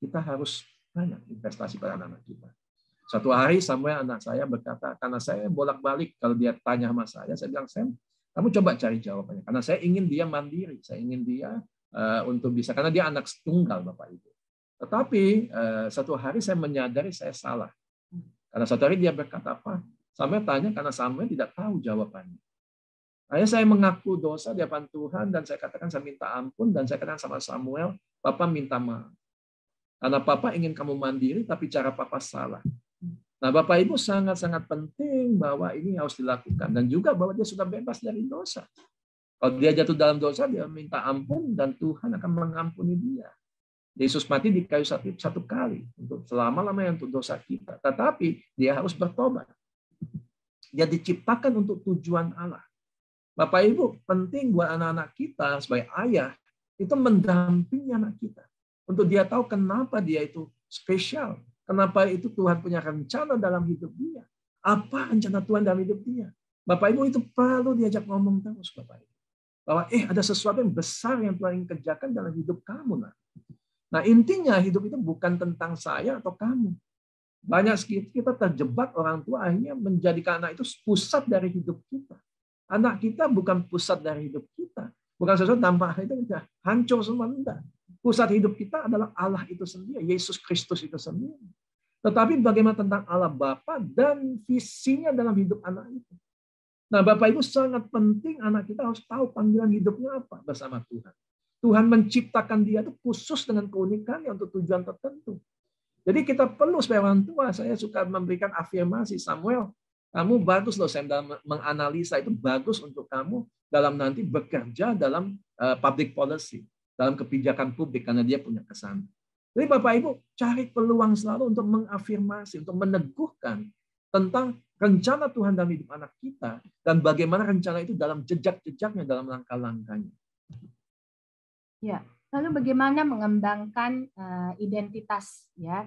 kita harus banyak investasi pada anak-anak kita. Suatu hari Samuel anak saya berkata, karena saya bolak-balik kalau dia tanya sama saya bilang, Sam, kamu coba cari jawabannya. Karena saya ingin dia mandiri, saya ingin dia untuk bisa, karena dia anak tunggal, Bapak Ibu. Tetapi satu hari saya menyadari saya salah. Karena satu hari dia berkata apa? Samuel tanya karena Samuel tidak tahu jawabannya. Akhirnya saya mengaku dosa di hadapan Tuhan dan saya katakan saya minta ampun dan saya katakan sama Samuel, Papa minta maaf. Karena Papa ingin kamu mandiri tapi cara Papa salah. Nah Bapak Ibu sangat-sangat penting bahwa ini harus dilakukan dan juga bahwa dia sudah bebas dari dosa. Kalau dia jatuh dalam dosa dia minta ampun dan Tuhan akan mengampuni dia. Yesus mati di kayu salib satu kali untuk selama-lamanya untuk dosa kita. Tetapi dia harus bertobat. Dia diciptakan untuk tujuan Allah. Bapak Ibu, penting buat anak-anak kita sebagai ayah itu mendampingi anak kita. Untuk dia tahu kenapa dia itu spesial. Kenapa itu Tuhan punya rencana dalam hidup dia. Apa rencana Tuhan dalam hidup dia. Bapak Ibu itu perlu diajak ngomong terus Bapak Ibu. Bahwa ada sesuatu yang besar yang Tuhan ingin kerjakan dalam hidup kamu. Nah intinya hidup itu bukan tentang saya atau kamu. Banyak kita terjebak orang tua akhirnya menjadikan anak itu pusat dari hidup kita. Anak kita bukan pusat dari hidup kita. Bukan sesuatu tanpa itu hancur semua. Enggak. Pusat hidup kita adalah Allah itu sendiri. Yesus Kristus itu sendiri. Tetapi bagaimana tentang Allah Bapa dan visinya dalam hidup anak itu. Nah Bapak Ibu sangat penting anak kita harus tahu panggilan hidupnya apa bersama Tuhan. Tuhan menciptakan dia itu khusus dengan keunikannya untuk tujuan tertentu. Jadi kita perlu sebagai orang tua, saya suka memberikan afirmasi, Samuel, kamu bagus loh, saya dalam menganalisa itu bagus untuk kamu dalam nanti bekerja dalam public policy, dalam kebijakan publik, karena dia punya kesan. Jadi Bapak Ibu, cari peluang selalu untuk mengafirmasi, untuk meneguhkan tentang rencana Tuhan dalam hidup anak kita, dan bagaimana rencana itu dalam jejak-jejaknya, dalam langkah-langkahnya. Ya, lalu bagaimana mengembangkan identitas ya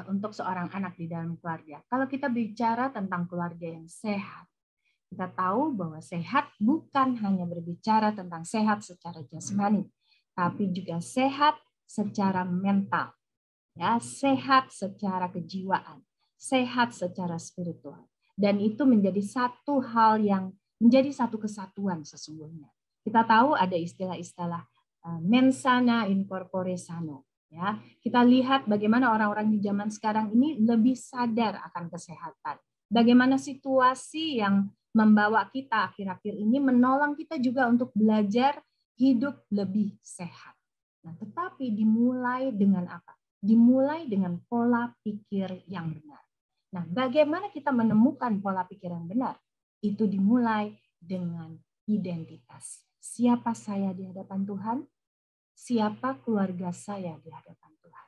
untuk seorang anak di dalam keluarga? Kalau kita bicara tentang keluarga yang sehat, kita tahu bahwa sehat bukan hanya berbicara tentang sehat secara jasmani, tapi juga sehat secara mental, ya, sehat secara kejiwaan, sehat secara spiritual, dan itu menjadi satu hal yang menjadi satu kesatuan sesungguhnya. Kita tahu ada istilah-istilah mens sana in corpore sano. Ya, kita lihat bagaimana orang-orang di zaman sekarang ini lebih sadar akan kesehatan. Bagaimana situasi yang membawa kita akhir-akhir ini menolong kita juga untuk belajar hidup lebih sehat. Nah, tetapi dimulai dengan apa? Dimulai dengan pola pikir yang benar. Nah, bagaimana kita menemukan pola pikir yang benar? Itu dimulai dengan identitas. Siapa saya di hadapan Tuhan? Siapa keluarga saya di hadapan Tuhan?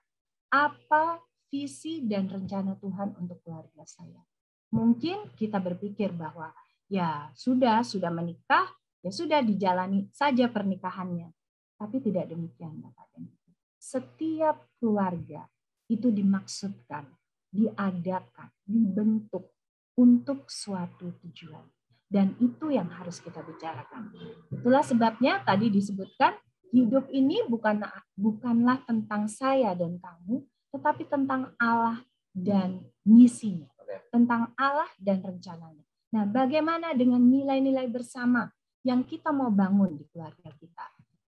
Apa visi dan rencana Tuhan untuk keluarga saya? Mungkin kita berpikir bahwa ya sudah menikah, ya sudah dijalani saja pernikahannya. Tapi tidak demikian, Bapak dan Ibu. Setiap keluarga itu dimaksudkan, diadakan, dibentuk untuk suatu tujuan. Dan itu yang harus kita bicarakan. Itulah sebabnya tadi disebutkan, hidup ini bukanlah tentang saya dan kamu, tetapi tentang Allah dan misinya. Tentang Allah dan rencananya. Nah, bagaimana dengan nilai-nilai bersama yang kita mau bangun di keluarga kita.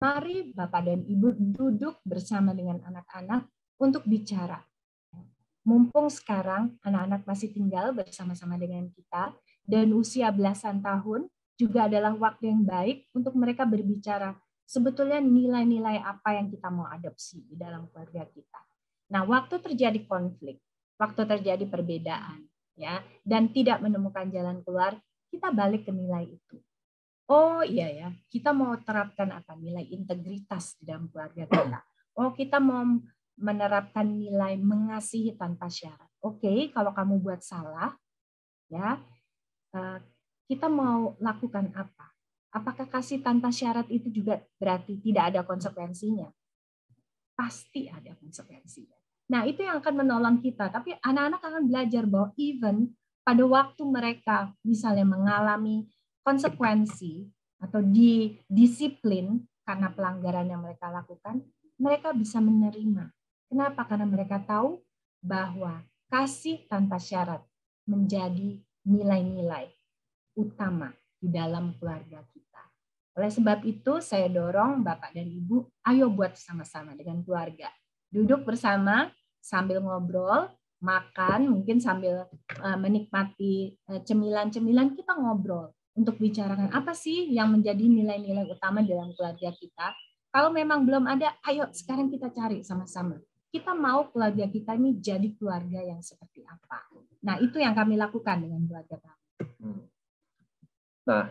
Mari Bapak dan Ibu duduk bersama dengan anak-anak untuk bicara. Mumpung sekarang anak-anak masih tinggal bersama-sama dengan kita dan usia belasan tahun juga adalah waktu yang baik untuk mereka berbicara sebetulnya nilai-nilai apa yang kita mau adopsi di dalam keluarga kita. Nah, waktu terjadi konflik, waktu terjadi perbedaan, ya, dan tidak menemukan jalan keluar, kita balik ke nilai itu. Oh iya ya, kita mau terapkan apa? Nilai integritas di dalam keluarga kita. Oh, kita mau menerapkan nilai mengasihi tanpa syarat. Oke, kalau kamu buat salah, ya, kita mau lakukan apa? Apakah kasih tanpa syarat itu juga berarti tidak ada konsekuensinya? Pasti ada konsekuensinya. Nah, itu yang akan menolong kita. Tapi anak-anak akan belajar bahwa even pada waktu mereka misalnya mengalami konsekuensi atau disiplin karena pelanggaran yang mereka lakukan, mereka bisa menerima. Kenapa? Karena mereka tahu bahwa kasih tanpa syarat menjadi nilai-nilai utama di dalam keluarga kita. Oleh sebab itu, saya dorong Bapak dan Ibu, ayo buat sama-sama dengan keluarga. Duduk bersama sambil ngobrol, makan, mungkin sambil menikmati cemilan-cemilan, kita ngobrol untuk bicarakan apa sih yang menjadi nilai-nilai utama dalam keluarga kita. Kalau memang belum ada, ayo sekarang kita cari sama-sama. Kita mau keluarga kita ini jadi keluarga yang seperti apa. Nah, itu yang kami lakukan dengan keluarga kami. Nah,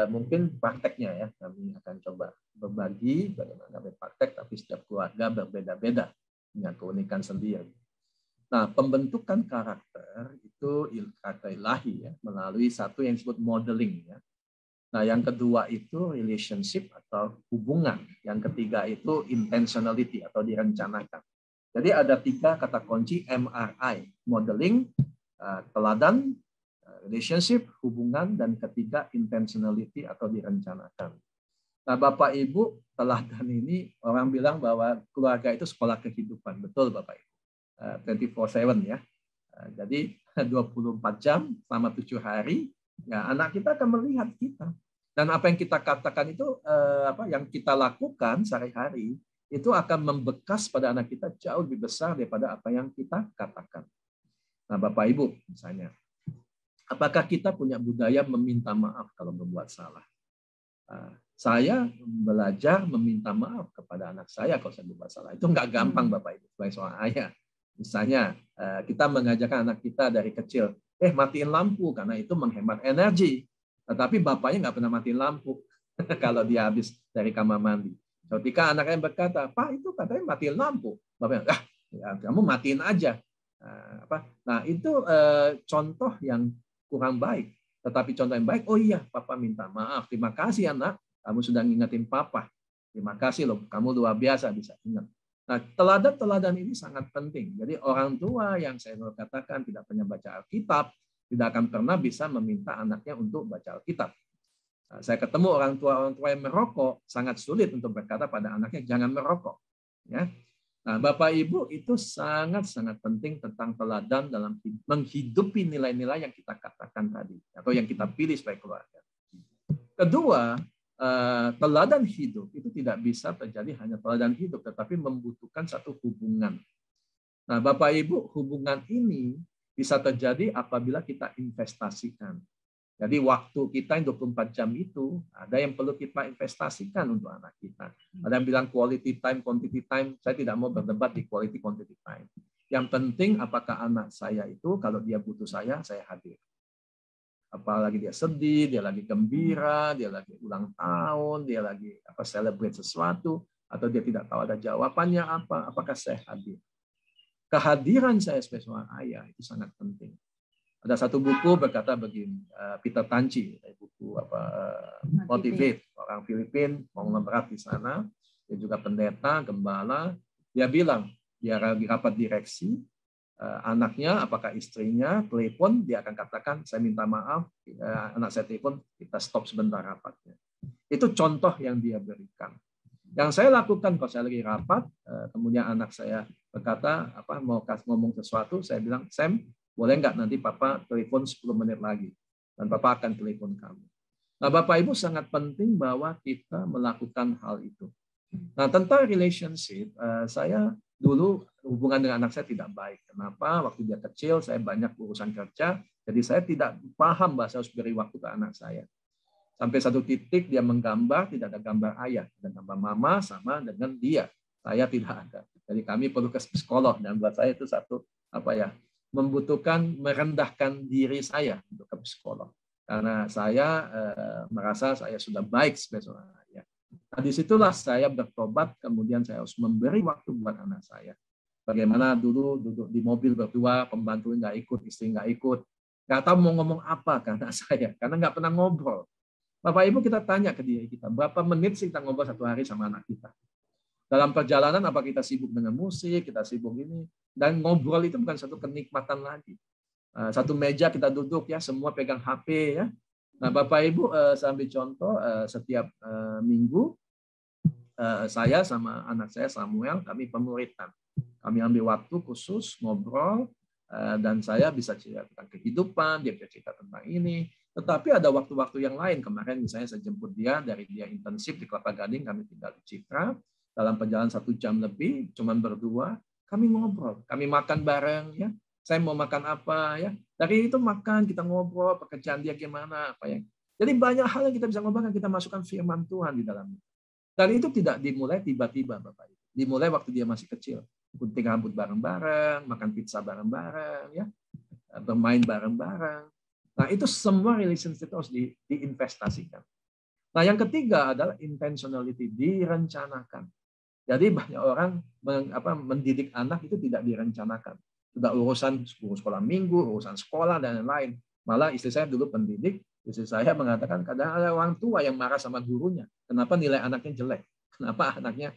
mungkin prakteknya ya, kami akan coba berbagi bagaimana kami praktek, tapi setiap keluarga berbeda-beda dengan keunikan sendiri. Nah, pembentukan karakter itu karakter ilahi ya, melalui satu yang disebut modeling ya. Nah, yang kedua itu relationship atau hubungan. Yang ketiga itu intentionality atau direncanakan. Jadi ada 3 kata kunci MRI, modeling, teladan, relationship, hubungan, dan ketiga intentionality atau direncanakan. Nah, Bapak Ibu, teladan ini orang bilang bahwa keluarga itu sekolah kehidupan. Betul Bapak Ibu. 24/7 ya. Jadi 24 jam selama 7 hari, ya anak kita akan melihat kita. Dan apa yang kita katakan itu, yang kita lakukan sehari-hari, itu akan membekas pada anak kita jauh lebih besar daripada apa yang kita katakan. Nah, Bapak Ibu, misalnya, apakah kita punya budaya meminta maaf kalau membuat salah? Saya belajar meminta maaf kepada anak saya kalau saya membuat salah. Itu nggak gampang, Bapak Ibu, sebagai seorang ayah. Misalnya, kita mengajarkan anak kita dari kecil, matiin lampu karena itu menghemat energi. Tetapi bapaknya nggak pernah matiin lampu kalau dia habis dari kamar mandi. Ketika anaknya berkata, Pak itu katanya matiin lampu. Bapaknya, ya, kamu matiin aja. Nah, itu contoh yang kurang baik. Tetapi contoh yang baik, oh iya, Papa minta maaf. Terima kasih anak, kamu sudah ngingetin Papa. Terima kasih loh, kamu luar biasa bisa ingat. Nah, teladan-teladan ini sangat penting. Jadi orang tua yang saya katakan tidak pernah baca Alkitab, tidak akan pernah bisa meminta anaknya untuk baca Alkitab. Nah, saya ketemu orang tua yang merokok, sangat sulit untuk berkata pada anaknya, jangan merokok. Ya. Nah, Bapak Ibu, itu sangat-sangat penting tentang teladan dalam menghidupi nilai-nilai yang kita katakan tadi, atau yang kita pilih sebagai keluarga. Kedua, teladan hidup itu tidak bisa terjadi hanya teladan hidup, tetapi membutuhkan satu hubungan. Nah, Bapak Ibu, hubungan ini bisa terjadi apabila kita investasikan. Jadi waktu kita yang 24 jam itu, ada yang perlu kita investasikan untuk anak kita. Ada yang bilang quality time, quantity time. Saya tidak mau berdebat di quality, quantity time. Yang penting apakah anak saya itu, kalau dia butuh saya hadir. Apalagi dia sedih, dia lagi gembira, dia lagi ulang tahun, dia lagi celebrate sesuatu, atau dia tidak tahu ada jawabannya apa, apakah saya hadir. Kehadiran saya sebagai seorang ayah itu sangat penting. Ada satu buku berkata begini, Peter Tanci, buku Motivate, orang Filipina, konglomerat di sana, dia juga pendeta, gembala. Dia bilang, dia lagi rapat direksi, anaknya, apakah istrinya, telepon, dia akan katakan, saya minta maaf, anak saya telepon, kita stop sebentar rapatnya. Itu contoh yang dia berikan. Yang saya lakukan kalau saya lagi rapat, kemudian anak saya berkata, mau ngomong sesuatu, saya bilang, Sam, boleh nggak nanti Papa telepon 10 menit lagi? Dan Papa akan telepon kamu. Nah, Bapak Ibu sangat penting bahwa kita melakukan hal itu. Nah, tentang relationship, saya dulu hubungan dengan anak saya tidak baik. Kenapa? Waktu dia kecil, saya banyak urusan kerja, jadi saya tidak paham bahwa saya harus beri waktu ke anak saya. Sampai satu titik dia menggambar, tidak ada gambar ayah, ada gambar mama sama dengan dia. Saya tidak ada. Jadi kami perlu ke psikolog, dan buat saya itu satu membutuhkan merendahkan diri saya untuk ke psikolog. Karena saya merasa saya sudah baik sebagai seorang ayah. Nah, disitulah saya bertobat, kemudian saya harus memberi waktu buat anak saya. Bagaimana dulu duduk di mobil berdua, pembantu nggak ikut, istri nggak ikut, nggak tahu mau ngomong apa ke anak saya, karena nggak pernah ngobrol. Bapak Ibu, kita tanya ke diri kita, berapa menit sih kita ngobrol satu hari sama anak kita? Dalam perjalanan, apa kita sibuk dengan musik, kita sibuk ini, dan ngobrol itu bukan satu kenikmatan lagi. Satu meja kita duduk ya, semua pegang HP ya. Nah, Bapak Ibu, saya ambil contoh, setiap minggu saya sama anak saya Samuel, kami pemuritan. Kami ambil waktu khusus ngobrol, dan saya bisa cerita tentang kehidupan, dia bisa cerita tentang ini. Tetapi ada waktu-waktu yang lain. Kemarin misalnya saya jemput dia, dari dia intensif di Kelapa Gading, kami tinggal di Citra. Dalam perjalanan 1 jam lebih, cuman berdua, kami ngobrol. Kami makan bareng ya. Saya mau makan apa ya. Dari itu makan, kita ngobrol, pekerjaan dia gimana, apa ya. Jadi banyak hal yang kita bisa ngobrol, kita masukkan firman Tuhan di dalamnya. Dan itu tidak dimulai tiba-tiba, Bapak Ibu. Dimulai waktu dia masih kecil. Gunting rambut bareng-bareng, makan pizza bareng-bareng, ya, bermain bareng-bareng. Nah, itu semua relationship harus diinvestasikan. Nah, yang ketiga adalah intentionality, direncanakan. Jadi banyak orang mendidik anak itu tidak direncanakan. Sudah urusan sekolah minggu, urusan sekolah, dan lain-lain. Malah istri saya dulu pendidik, istri saya mengatakan kadang ada orang tua yang marah sama gurunya. Kenapa nilai anaknya jelek? Kenapa anaknya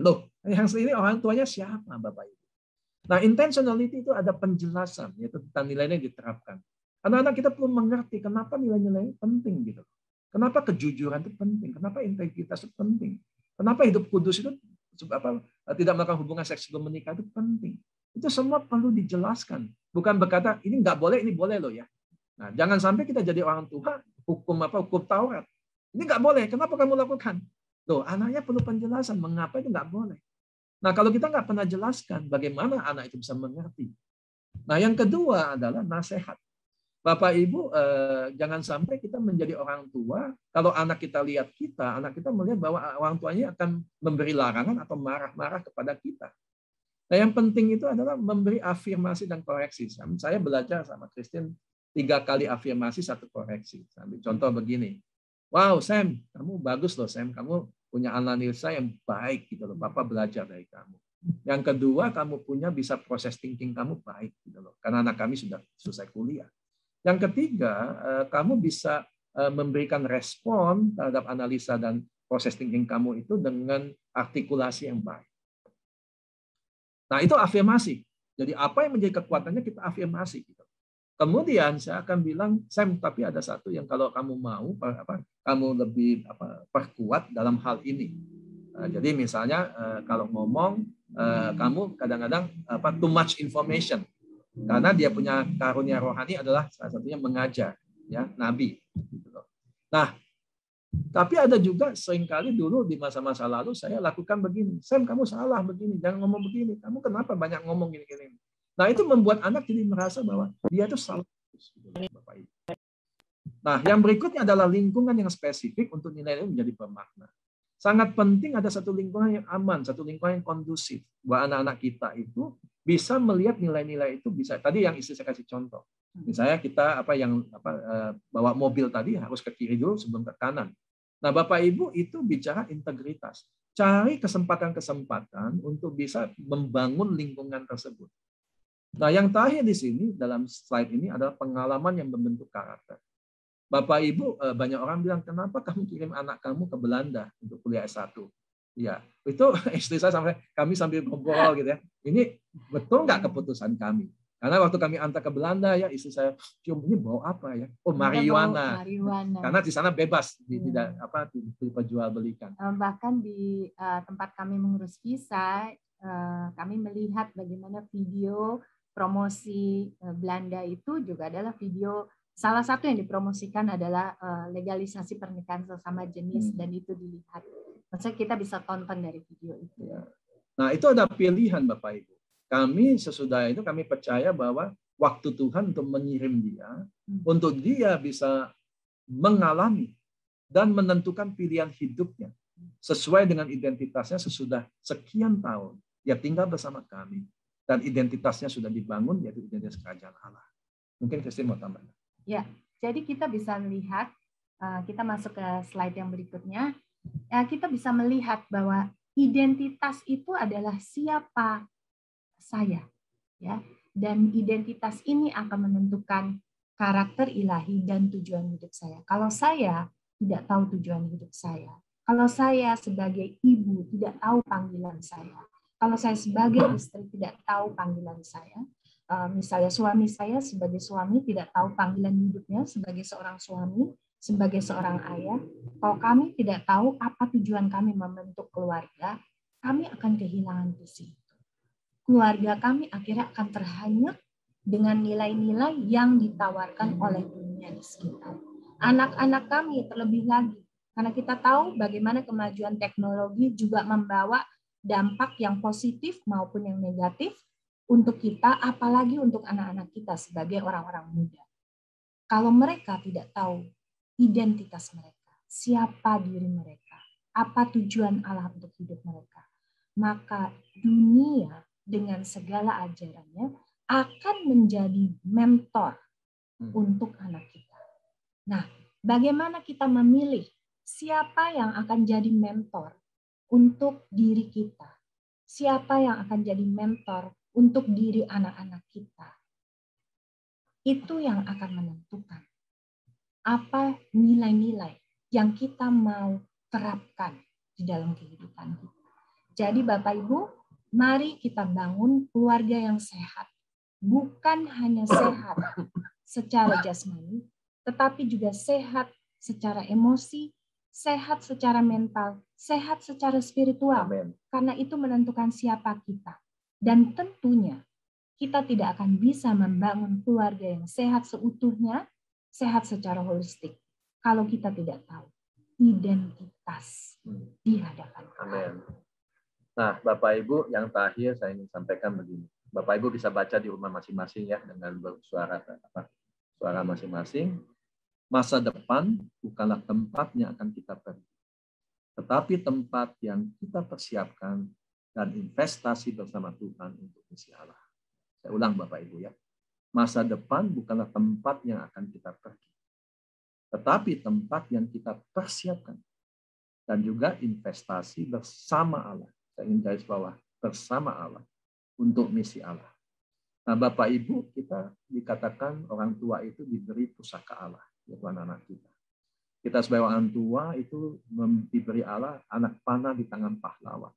loh, yang ini orang tuanya siapa, Bapak Ibu? Nah, intentionality itu ada penjelasan, yaitu tentang nilainya diterapkan. Anak-anak kita perlu mengerti kenapa nilai-nilai penting gitu. Kenapa kejujuran itu penting? Kenapa integritas itu penting? Kenapa hidup kudus itu tidak melakukan hubungan seks sebelum menikah itu penting? Itu semua perlu dijelaskan. Bukan berkata ini nggak boleh, ini boleh loh ya. Nah, jangan sampai kita jadi orang tua hukum Taurat. Ini nggak boleh. Kenapa kamu lakukan? Loh, anaknya perlu penjelasan mengapa itu nggak boleh. Nah, kalau kita nggak pernah jelaskan, bagaimana anak itu bisa mengerti? Nah, yang kedua adalah nasihat. Bapak Ibu, jangan sampai kita menjadi orang tua, kalau anak kita lihat kita, anak kita melihat bahwa orang tuanya akan memberi larangan atau marah-marah kepada kita. Nah, yang penting itu adalah memberi afirmasi dan koreksi. Saya belajar sama Christine 3 kali afirmasi, 1 koreksi. Contoh begini, wow Sam, kamu bagus loh Sam, kamu punya analisa yang baik gitu loh. Bapak belajar dari kamu. Yang kedua, kamu punya bisa proses thinking kamu baik gitu loh. Karena anak kami sudah selesai kuliah. Yang ketiga, kamu bisa memberikan respon terhadap analisa dan proses thinking kamu itu dengan artikulasi yang baik. Nah, itu afirmasi. Jadi apa yang menjadi kekuatannya kita afirmasi. Kemudian saya akan bilang, Sam, tapi ada satu yang kalau kamu mau, kamu lebih perkuat dalam hal ini. Jadi misalnya kalau ngomong, kamu kadang-kadang too much information. Karena dia punya karunia rohani adalah salah satunya mengajar, ya, nabi. Nah, tapi ada juga seringkali dulu di masa-masa lalu saya lakukan begini, Sam kamu salah begini, jangan ngomong begini, kamu kenapa banyak ngomong gini-gini. Nah, itu membuat anak jadi merasa bahwa dia itu salah. Nah, yang berikutnya adalah lingkungan yang spesifik untuk nilai itu menjadi bermakna. Sangat penting ada satu lingkungan yang aman, satu lingkungan yang kondusif buat anak-anak kita itu bisa melihat nilai-nilai itu bisa. Tadi yang istri saya kasih contoh. Misalnya kita bawa mobil tadi harus ke kiri dulu sebelum ke kanan. Nah, Bapak Ibu itu bicara integritas. Cari kesempatan-kesempatan untuk bisa membangun lingkungan tersebut. Nah, yang terakhir di sini dalam slide ini adalah pengalaman yang membentuk karakter. Bapak Ibu, banyak orang bilang, kenapa kamu kirim anak kamu ke Belanda untuk kuliah S1? Ya, itu istri saya kami sambil ngobrol gitu ya. Ini betul nggak keputusan kami? Karena waktu kami antar ke Belanda ya, istri saya cium ini bau apa ya? Oh, marijuana. Karena di sana bebas, tidak diperjualbelikan. Bahkan di tempat kami mengurus visa, kami melihat bagaimana video promosi Belanda itu juga adalah video salah satu yang dipromosikan adalah legalisasi pernikahan sesama jenis, dan itu dilihat. Maksudnya kita bisa tonton dari video itu. Ya. Nah, itu ada pilihan Bapak Ibu. Kami sesudah itu kami percaya bahwa waktu Tuhan untuk mengirim dia, untuk dia bisa mengalami dan menentukan pilihan hidupnya sesuai dengan identitasnya sesudah sekian tahun. Dia tinggal bersama kami dan identitasnya sudah dibangun, yaitu identitas kerajaan Allah. Mungkin Christine mau tambah. Ya, jadi kita bisa melihat, kita masuk ke slide yang berikutnya, kita bisa melihat bahwa identitas itu adalah siapa saya, ya, dan identitas ini akan menentukan karakter ilahi dan tujuan hidup saya. Kalau saya tidak tahu tujuan hidup saya, kalau saya sebagai ibu tidak tahu panggilan saya, kalau saya sebagai istri tidak tahu panggilan saya, misalnya suami saya sebagai suami tidak tahu panggilan hidupnya sebagai seorang suami, sebagai seorang ayah, kalau kami tidak tahu apa tujuan kami membentuk keluarga, kami akan kehilangan visi. Keluarga kami akhirnya akan terhanyut dengan nilai-nilai yang ditawarkan oleh dunia di sekitar. Anak-anak kami terlebih lagi, karena kita tahu bagaimana kemajuan teknologi juga membawa dampak yang positif maupun yang negatif untuk kita, apalagi untuk anak-anak kita sebagai orang-orang muda. Kalau mereka tidak tahu identitas mereka, siapa diri mereka, apa tujuan Allah untuk hidup mereka, maka dunia dengan segala ajarannya akan menjadi mentor untuk anak kita. Nah, bagaimana kita memilih siapa yang akan jadi mentor untuk diri kita? Siapa yang akan jadi mentor untuk diri anak-anak kita? Itu yang akan menentukan apa nilai-nilai yang kita mau terapkan di dalam kehidupan kita. Jadi Bapak Ibu, mari kita bangun keluarga yang sehat. Bukan hanya sehat secara jasmani, tetapi juga sehat secara emosi, sehat secara mental, sehat secara spiritual. Amen. Karena itu menentukan siapa kita. Dan tentunya kita tidak akan bisa membangun keluarga yang sehat seutuhnya, sehat secara holistik, kalau kita tidak tahu identitas di hadapan Tuhan. Amen. Nah, Bapak Ibu, yang terakhir saya ingin sampaikan begini. Bapak Ibu bisa baca di rumah masing-masing ya dengan suara masing-masing. Masa depan bukanlah tempat yang akan kita pergi, tetapi tempat yang kita persiapkan dan investasi bersama Tuhan untuk misi Allah. Saya ulang Bapak Ibu ya. Masa depan bukanlah tempat yang akan kita pergi, tetapi tempat yang kita persiapkan dan juga investasi bersama Allah. Saya ingin garis bawah, bersama Allah untuk misi Allah. Nah, Bapak Ibu, kita dikatakan orang tua itu diberi pusaka Allah, yaitu anak-anak kita. Kita sebagai orang tua itu diberi Allah anak panah di tangan pahlawan.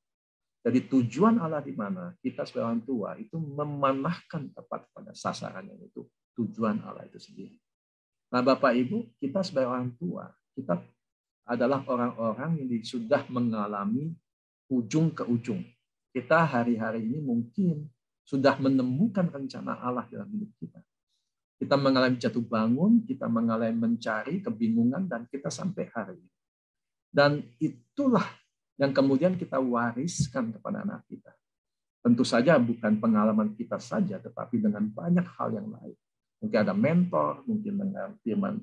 Jadi tujuan Allah di mana? Kita sebagai orang tua itu memanahkan tepat pada sasarannya, itu tujuan Allah itu sendiri. Nah, Bapak Ibu, kita sebagai orang tua, kita adalah orang-orang yang sudah mengalami ujung ke ujung. Kita hari-hari ini mungkin sudah menemukan rencana Allah dalam hidup kita. Kita mengalami jatuh bangun, kita mengalami mencari kebingungan, dan kita sampai hari ini. Dan itulah yang kemudian kita wariskan kepada anak kita. Tentu saja bukan pengalaman kita saja, tetapi dengan banyak hal yang lain. Mungkin ada mentor, mungkin dengan firman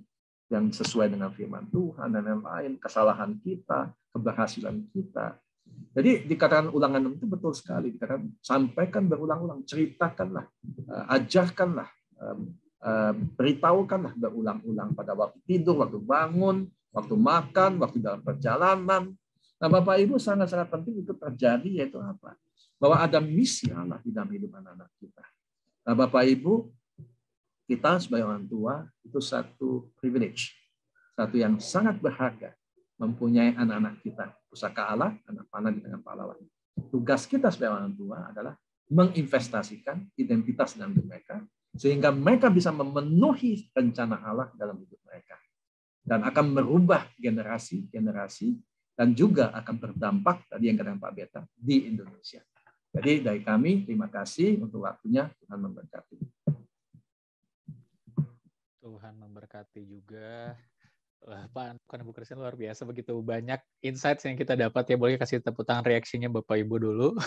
yang sesuai dengan firman Tuhan, dan lain-lain, kesalahan kita, keberhasilan kita. Jadi dikatakan Ulangan 6 itu betul sekali. Dikatakan sampaikan berulang-ulang, ceritakanlah, ajarkanlah, beritahukanlah berulang-ulang pada waktu tidur, waktu bangun, waktu makan, waktu dalam perjalanan. Nah, Bapak Ibu, sangat-sangat penting itu terjadi, yaitu apa? Bahwa ada misi Allah di dalam hidup anak-anak kita. Nah, Bapak Ibu, kita sebagai orang tua itu satu privilege, satu yang sangat berharga, mempunyai anak-anak kita, pusaka Allah, anak panah di tangan pahlawan. Tugas kita sebagai orang tua adalah menginvestasikan identitas dalam hidup mereka, sehingga mereka bisa memenuhi rencana Allah dalam hidup mereka. Dan akan merubah generasi-generasi, dan juga akan berdampak, tadi yang katakan Pak Beta, di Indonesia. Jadi dari kami, terima kasih untuk waktunya, Tuhan memberkati. Tuhan memberkati juga. Pak bukan Bu Christine luar biasa, begitu banyak insights yang kita dapat ya. Boleh kasih tepuk tangan reaksinya Bapak Ibu dulu.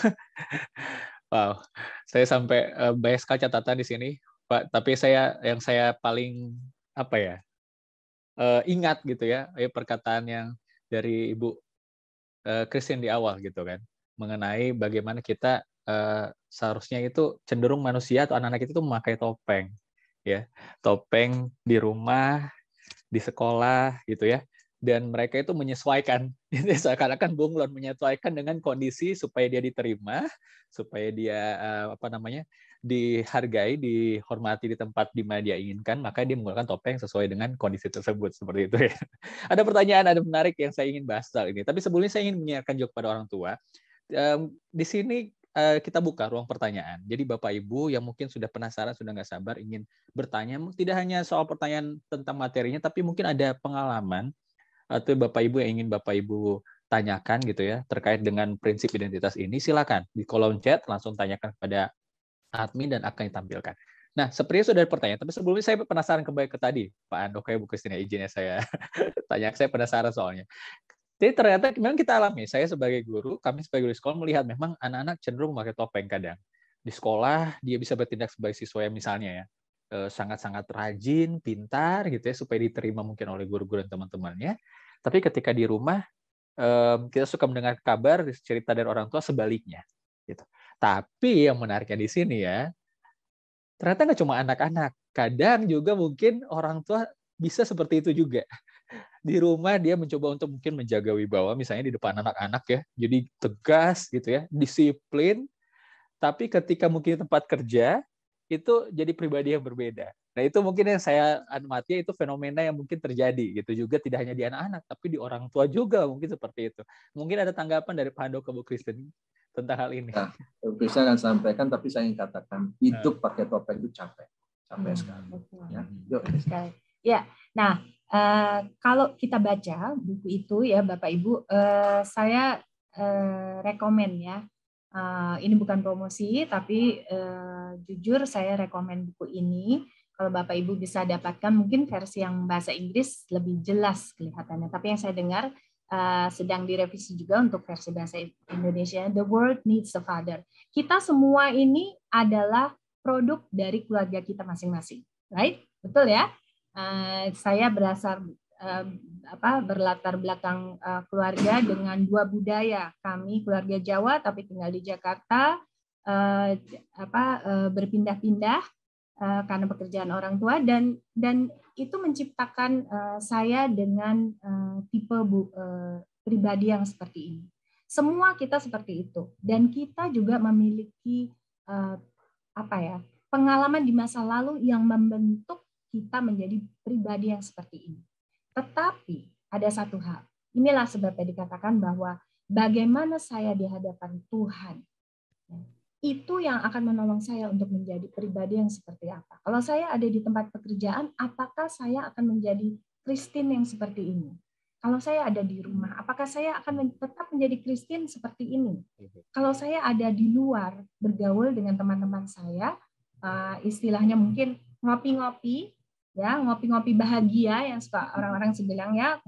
Wow, saya sampai banyak sekali catatan di sini, Pak. Tapi yang saya paling apa ya ingat gitu ya, perkataan yang dari Ibu Christine di awal gitu kan, mengenai bagaimana kita seharusnya itu cenderung manusia atau anak-anak itu memakai topeng, ya, topeng di rumah, di sekolah gitu ya, dan mereka itu menyesuaikan, seakan-akan bunglon menyesuaikan dengan kondisi supaya dia diterima, supaya dia dihargai, dihormati di tempat di mana dia inginkan, maka dia menggunakan topeng sesuai dengan kondisi tersebut, seperti itu ya. Ada pertanyaan, ada menarik yang saya ingin bahas soal ini, tapi sebelumnya saya ingin menyiarkan juga kepada orang tua. Di sini kita buka ruang pertanyaan. Jadi Bapak Ibu yang mungkin sudah penasaran, sudah nggak sabar ingin bertanya, tidak hanya soal pertanyaan tentang materinya, tapi mungkin ada pengalaman atau Bapak Ibu yang ingin Bapak Ibu tanyakan gitu ya terkait dengan prinsip identitas ini, silakan di kolom chat langsung tanyakan kepada admin dan akan ditampilkan. Nah, sepertinya sudah ada pertanyaan, tapi sebelumnya saya penasaran kembali ke tadi, Pak Andoko, Bu Christine, izinnya saya tanya, saya penasaran soalnya. Jadi ternyata memang kita alami, saya sebagai guru, kami sebagai guru sekolah melihat memang anak-anak cenderung memakai topeng kadang. Di sekolah dia bisa bertindak sebagai siswa yang misalnya ya sangat-sangat rajin, pintar gitu ya supaya diterima mungkin oleh guru-guru dan teman-temannya. Tapi ketika di rumah kita suka mendengar kabar cerita dari orang tua sebaliknya. Gitu. Tapi yang menariknya di sini ya, ternyata nggak cuma anak-anak, kadang juga mungkin orang tua bisa seperti itu juga. Di rumah dia mencoba untuk mungkin menjaga wibawa misalnya di depan anak-anak ya, jadi tegas gitu ya, disiplin, tapi ketika mungkin di tempat kerja itu jadi pribadi yang berbeda. Nah itu mungkin yang saya amati itu fenomena yang mungkin terjadi gitu juga, tidak hanya di anak-anak tapi di orang tua juga mungkin seperti itu. Mungkin ada tanggapan dari Pak Handoko, Bu Christine tentang hal ini. Nah, saya akan sampaikan, tapi saya ingin katakan hidup pakai topeng itu capek sekali. Ya, yuk. Ya, nah kalau kita baca buku itu ya Bapak Ibu, saya rekomen ya. Ini bukan promosi, tapi jujur saya rekomen buku ini. Kalau Bapak Ibu bisa dapatkan mungkin versi yang bahasa Inggris lebih jelas kelihatannya. Tapi yang saya dengar sedang direvisi juga untuk versi bahasa Indonesia. The World Needs a Father. Kita semua ini adalah produk dari keluarga kita masing-masing, right? Betul ya? Saya berlatar belakang keluarga dengan dua budaya. Kami keluarga Jawa tapi tinggal di Jakarta, berpindah-pindah karena pekerjaan orang tua, dan itu menciptakan saya dengan tipe pribadi yang seperti ini. Semua kita seperti itu, dan kita juga memiliki pengalaman di masa lalu yang membentuk kita menjadi pribadi yang seperti ini. Tetapi ada satu hal, inilah sebabnya dikatakan bahwa bagaimana saya di hadapan Tuhan, itu yang akan menolong saya untuk menjadi pribadi yang seperti apa. Kalau saya ada di tempat pekerjaan, apakah saya akan menjadi Kristen yang seperti ini? Kalau saya ada di rumah, apakah saya akan tetap menjadi Kristen seperti ini? Kalau saya ada di luar, bergaul dengan teman-teman saya, istilahnya mungkin ngopi-ngopi, ya, ngopi-ngopi bahagia yang suka orang-orang bilang ya,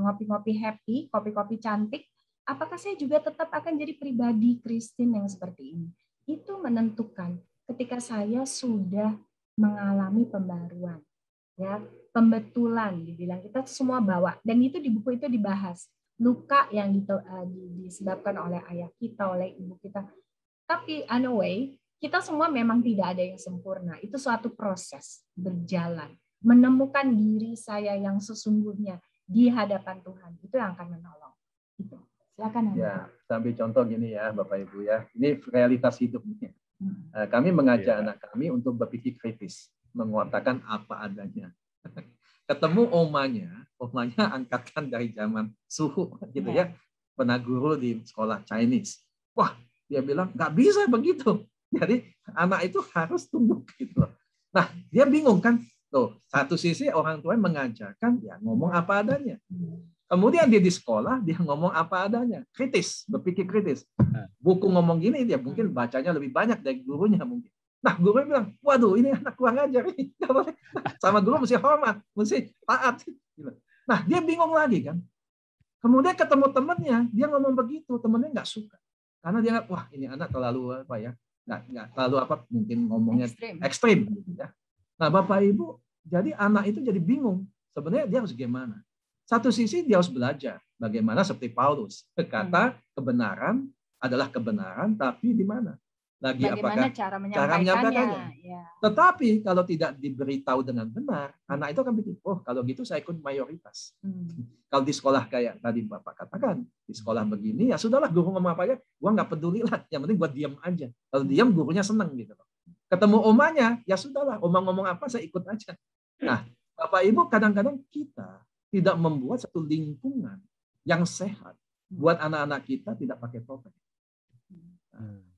ngopi-ngopi happy, kopi-kopi cantik. Apakah saya juga tetap akan jadi pribadi Kristen yang seperti ini? Itu menentukan ketika saya sudah mengalami pembaruan, ya, pembetulan, dibilang kita semua bawa, dan itu di buku itu dibahas luka yang disebabkan oleh ayah kita, oleh ibu kita. Tapi anyway, kita semua memang tidak ada yang sempurna. Itu suatu proses berjalan. Menemukan diri saya yang sesungguhnya di hadapan Tuhan. Itu yang akan menolong. Itu. Silakan. Ya, sambil contoh gini ya Bapak Ibu ya. Ini realitas hidupnya. Kami mengajak anak kami untuk berpikir kritis. Mengatakan apa adanya. Ketemu omanya angkatan dari zaman suhu gitu ya. Pernah guru di sekolah Chinese. Wah, dia bilang nggak bisa begitu. Jadi anak itu harus tunduk gitu. Nah, dia bingung kan? Tuh, satu sisi orang tua mengajarkan ya ngomong apa adanya. Kemudian dia di sekolah dia ngomong apa adanya, kritis, berpikir kritis. Buku ngomong gini dia mungkin bacanya lebih banyak dari gurunya mungkin. Nah, guru bilang, waduh ini anak kurang ajar, ini nggak boleh. Sama guru mesti hormat, mesti taat. Nah, dia bingung lagi kan. Kemudian ketemu temannya, dia ngomong begitu, temannya nggak suka. Karena dia nggak, wah ini anak terlalu apa ya, nggak terlalu apa, mungkin ngomongnya ekstrim. Gitu ya. Nah, Bapak Ibu, jadi anak itu jadi bingung. Sebenarnya dia harus gimana? Satu sisi dia harus belajar bagaimana seperti Paulus. Kata kebenaran adalah kebenaran, tapi di mana? Lagi bagaimana apakah cara menyampaikannya? Ya. Tetapi kalau tidak diberitahu dengan benar, anak itu akan pikir, oh kalau gitu saya ikut mayoritas. Kalau di sekolah kayak tadi Bapak katakan, di sekolah begini, ya sudahlah guru ngomong apa aja, gua nggak peduli lah, yang penting gua diam aja. Kalau diam gurunya senang gitu. Ketemu omanya, ya sudahlah, oma ngomong apa saya ikut aja. Nah, Bapak Ibu kadang-kadang kita tidak membuat satu lingkungan yang sehat buat anak-anak kita tidak pakai topeng.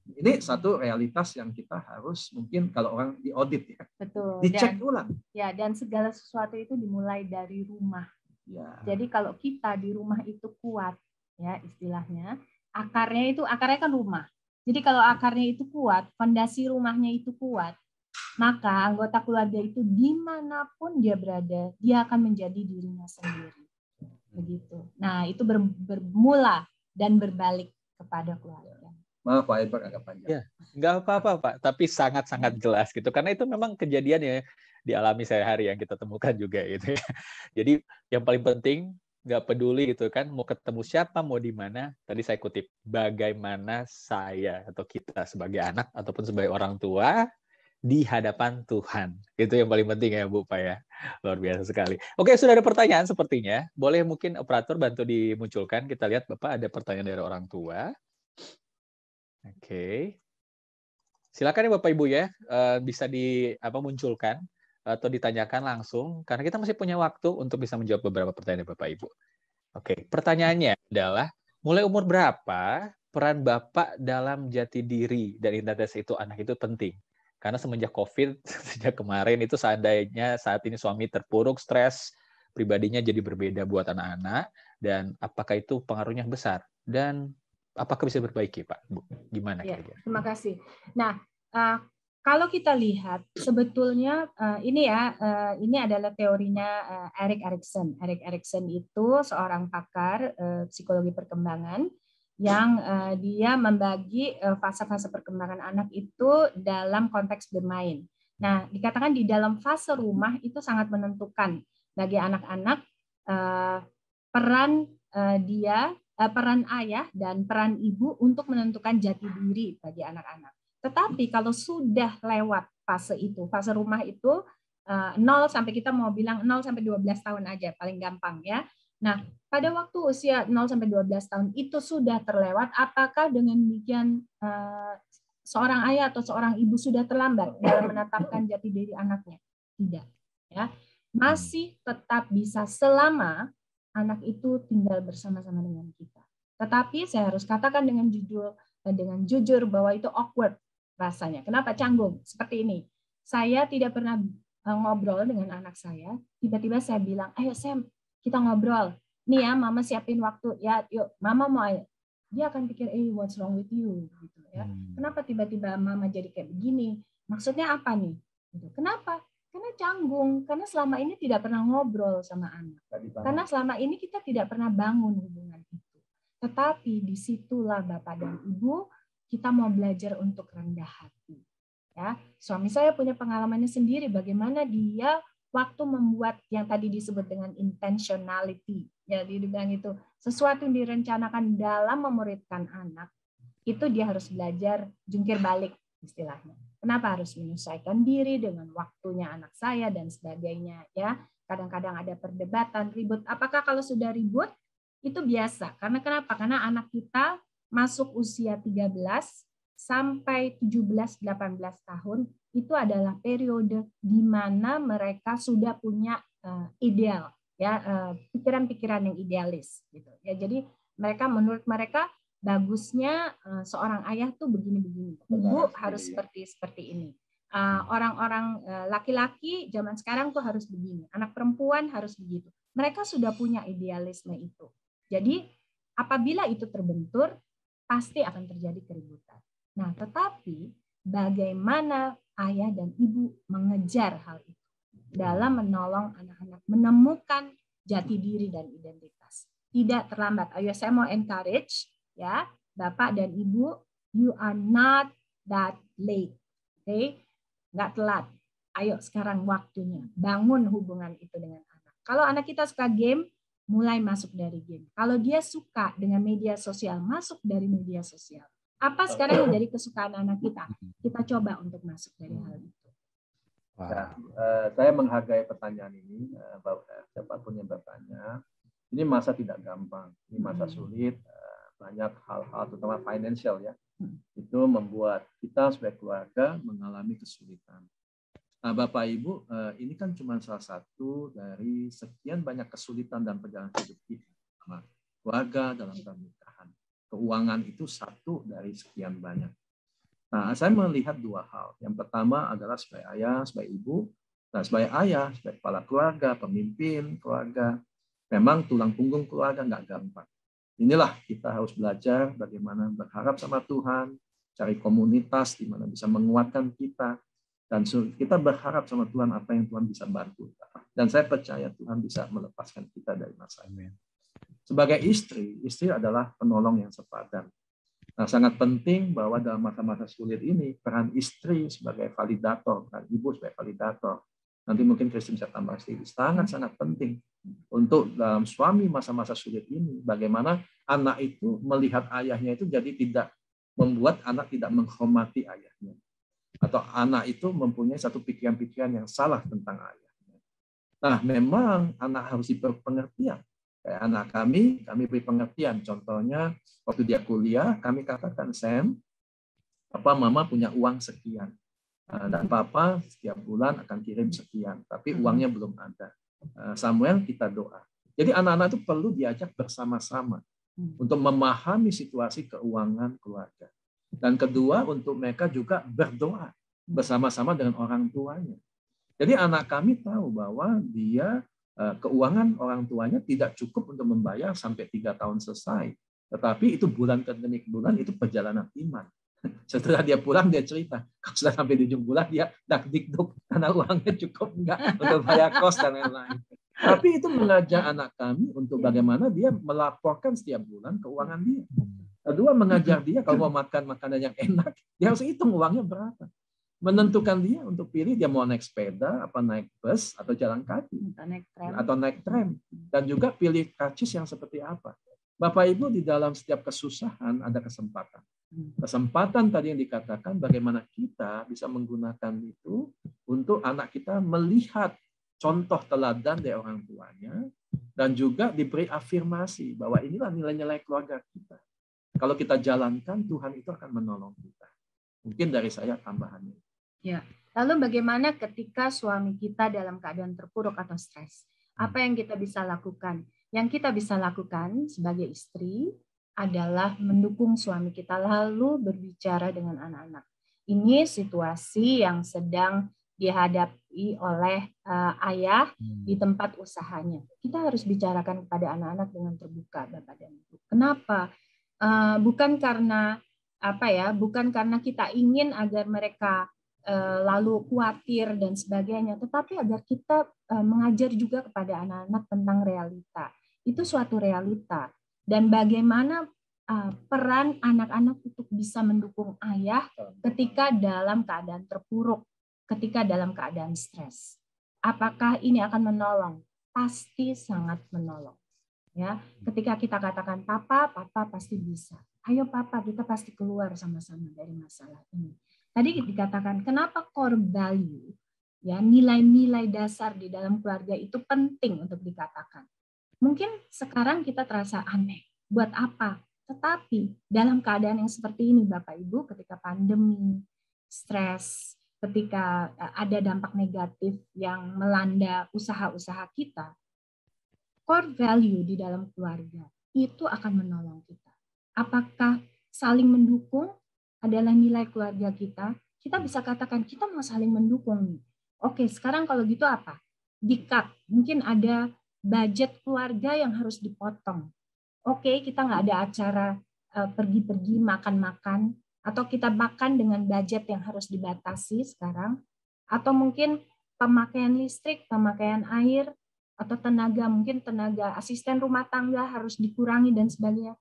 Ini satu realitas yang kita harus mungkin kalau orang diaudit ya. Betul. Dicek ulang. Ya, dan segala sesuatu itu dimulai dari rumah. Ya. Jadi kalau kita di rumah itu kuat, ya istilahnya, akarnya kan rumah. Jadi kalau akarnya itu kuat, fondasi rumahnya itu kuat, maka anggota keluarga itu dimanapun dia berada, dia akan menjadi dirinya sendiri. Begitu. Nah, itu bermula dan berbalik kepada keluarga. Maaf Pak Edward agak panjang. Ya, nggak apa-apa Pak, tapi sangat-sangat jelas gitu. Karena itu memang kejadian ya dialami sehari-hari yang kita temukan juga gitu ya. Jadi yang paling penting nggak peduli gitu kan, mau ketemu siapa, mau di mana. Tadi saya kutip, bagaimana saya atau kita sebagai anak ataupun sebagai orang tua di hadapan Tuhan. Itu yang paling penting ya Bu Pak ya. Luar biasa sekali. Oke, sudah ada pertanyaan sepertinya. Boleh mungkin operator bantu dimunculkan. Kita lihat Bapak ada pertanyaan dari orang tua. Oke. Silakan ya Bapak Ibu ya, bisa munculkan atau ditanyakan langsung karena kita masih punya waktu untuk bisa menjawab beberapa pertanyaan Bapak Ibu. Oke, pertanyaannya adalah mulai umur berapa peran Bapak dalam jati diri dan identitas itu anak itu penting? Karena semenjak COVID, sejak kemarin itu seandainya saat ini suami terpuruk, stres, pribadinya jadi berbeda buat anak-anak, dan apakah itu pengaruhnya besar? Dan apakah bisa diperbaiki, Pak? Bu, gimana kira-kira? Terima kasih. Nah, kalau kita lihat sebetulnya ini adalah teorinya Erik Erikson. Erik Erikson itu seorang pakar psikologi perkembangan yang dia membagi fase-fase perkembangan anak itu dalam konteks bermain. Nah, dikatakan di dalam fase rumah itu sangat menentukan bagi anak-anak peran ayah dan peran ibu untuk menentukan jati diri bagi anak-anak. Tetapi kalau sudah lewat fase itu, fase rumah itu 0 sampai kita mau bilang 0 sampai 12 tahun aja paling gampang ya. Nah, pada waktu usia 0 sampai 12 tahun itu sudah terlewat, apakah dengan demikian seorang ayah atau seorang ibu sudah terlambat dalam menetapkan jati diri anaknya? Tidak, ya. Masih tetap bisa selama anak itu tinggal bersama-sama dengan kita. Tetapi saya harus katakan dengan jujur bahwa itu awkward rasanya. Kenapa? Canggung. Seperti ini. Saya tidak pernah ngobrol dengan anak saya. Tiba-tiba saya bilang, ayo Sam, kita ngobrol. Nih ya, Mama siapin waktu. Ya, yuk, Mama mau. Dia akan pikir, what's wrong with you? Gitu ya. Kenapa tiba-tiba Mama jadi kayak begini? Maksudnya apa nih? Gitu. Kenapa? Karena canggung, karena selama ini tidak pernah ngobrol sama anak. Karena selama ini kita tidak pernah bangun hubungan itu. Tetapi disitulah Bapak dan Ibu, kita mau belajar untuk rendah hati. Ya, suami saya punya pengalamannya sendiri bagaimana dia waktu membuat yang tadi disebut dengan intentionality. Ya, dia bilang itu sesuatu yang direncanakan dalam memuridkan anak, itu dia harus belajar jungkir balik istilahnya. Kenapa harus menyesuaikan diri dengan waktunya anak saya dan sebagainya ya. Kadang-kadang ada perdebatan, ribut. Apakah kalau sudah ribut itu biasa? Karena kenapa? Karena anak kita masuk usia 13 sampai 17-18 tahun itu adalah periode di mana mereka sudah punya ideal ya, pikiran-pikiran yang idealis gitu. Ya, jadi menurut mereka bagusnya seorang ayah tuh begini-begini, ibu harus seperti ini. Orang-orang laki-laki zaman sekarang tuh harus begini, anak perempuan harus begitu. Mereka sudah punya idealisme itu. Jadi apabila itu terbentur, pasti akan terjadi keributan. Nah, tetapi bagaimana ayah dan ibu mengejar hal itu dalam menolong anak-anak menemukan jati diri dan identitas. Tidak terlambat. Ayo saya mau encourage ya, Bapak dan Ibu, you are not that late. Oke? Nggak telat. Ayo sekarang waktunya. Bangun hubungan itu dengan anak. Kalau anak kita suka game, mulai masuk dari game. Kalau dia suka dengan media sosial, masuk dari media sosial. Apa sekarang yang jadi kesukaan anak kita? Kita coba untuk masuk dari hal itu. Ya, saya menghargai pertanyaan ini, siapapun yang bertanya. Ini masa tidak gampang, ini masa sulit, banyak hal-hal terutama financial ya, itu membuat kita sebagai keluarga mengalami kesulitan. Nah, Bapak Ibu, ini kan cuma salah satu dari sekian banyak kesulitan dan perjalanan hidup kita, sama keluarga dalam pernikahan. Keuangan itu satu dari sekian banyak. Nah, saya melihat dua hal. Yang pertama adalah sebagai ayah, sebagai ibu. Nah, sebagai ayah, sebagai kepala keluarga, pemimpin keluarga, memang tulang punggung keluarga nggak gampang. Inilah kita harus belajar bagaimana berharap sama Tuhan, cari komunitas di mana bisa menguatkan kita, dan kita berharap sama Tuhan apa yang Tuhan bisa bantu. Dan saya percaya Tuhan bisa melepaskan kita dari masalah ini. Sebagai istri adalah penolong yang sepadan. Nah, sangat penting bahwa dalam masa-masa sulit ini, peran istri sebagai validator, peran ibu sebagai validator, nanti mungkin Kristen bisa tambah sedikit, sangat-sangat penting untuk dalam suami masa-masa sulit ini, bagaimana anak itu melihat ayahnya itu jadi tidak membuat anak tidak menghormati ayahnya. Atau anak itu mempunyai satu pikiran-pikiran yang salah tentang ayahnya. Nah, memang anak harus diberi pengertian. Kayak anak kami beri pengertian. Contohnya, waktu dia kuliah, kami katakan, Sam, Papa, Mama punya uang sekian. Dan Papa setiap bulan akan kirim sekian. Tapi uangnya belum ada. Samuel, kita doa. Jadi anak-anak itu perlu diajak bersama-sama untuk memahami situasi keuangan keluarga. Dan kedua, untuk mereka juga berdoa bersama-sama dengan orang tuanya. Jadi anak kami tahu bahwa dia keuangan orang tuanya tidak cukup untuk membayar sampai 3 tahun selesai. Tetapi itu bulan ke demi bulan itu perjalanan iman. Setelah dia pulang dia cerita, kalau sudah sampai di ujung bulan dia dak-dikduk karena uangnya cukup enggak untuk bayar kos dan lain-lain. Tapi itu mengajak anak kami untuk bagaimana dia melaporkan setiap bulan keuangan dia. Kedua, mengajar dia kalau mau makan makanan yang enak, dia harus hitung uangnya berapa. Menentukan dia untuk pilih dia mau naik sepeda, apa naik bus, atau jalan kaki, atau naik tram. Dan juga pilih karcis yang seperti apa. Bapak Ibu, di dalam setiap kesusahan ada kesempatan. Kesempatan tadi yang dikatakan bagaimana kita bisa menggunakan itu untuk anak kita melihat contoh teladan dari orang tuanya dan juga diberi afirmasi bahwa inilah nilai-nilai keluarga kita. Kalau kita jalankan, Tuhan itu akan menolong kita. Mungkin dari saya tambahannya. Ya. Lalu bagaimana ketika suami kita dalam keadaan terpuruk atau stres? Apa yang kita bisa lakukan? Yang kita bisa lakukan sebagai istri adalah mendukung suami kita lalu berbicara dengan anak-anak. Ini situasi yang sedang dihadapi oleh ayah di tempat usahanya. Kita harus bicarakan kepada anak-anak dengan terbuka, Bapak dan Ibu. Kenapa? Bukan karena bukan karena kita ingin agar mereka lalu khawatir dan sebagainya, tetapi agar kita mengajar juga kepada anak-anak tentang realita. Itu suatu realita. Dan bagaimana peran anak-anak untuk bisa mendukung ayah ketika dalam keadaan terpuruk, ketika dalam keadaan stres. Apakah ini akan menolong? Pasti sangat menolong. Ya, ketika kita katakan papa pasti bisa. Ayo papa, kita pasti keluar sama-sama dari masalah ini. Tadi dikatakan kenapa core value, ya nilai-nilai dasar di dalam keluarga itu penting untuk dikatakan. Mungkin sekarang kita terasa aneh, buat apa? Tetapi dalam keadaan yang seperti ini Bapak Ibu, ketika pandemi, stres, ketika ada dampak negatif yang melanda usaha-usaha kita, core value di dalam keluarga itu akan menolong kita. Apakah saling mendukung adalah nilai keluarga kita? Kita bisa katakan kita mau saling mendukung nih. Oke, sekarang kalau gitu apa? Di-cut. Mungkin ada budget keluarga yang harus dipotong. Oke, kita nggak ada acara pergi-pergi, makan-makan. atau kita makan dengan budget yang harus dibatasi sekarang, atau mungkin pemakaian listrik, pemakaian air, atau tenaga, mungkin tenaga asisten rumah tangga harus dikurangi dan sebagainya.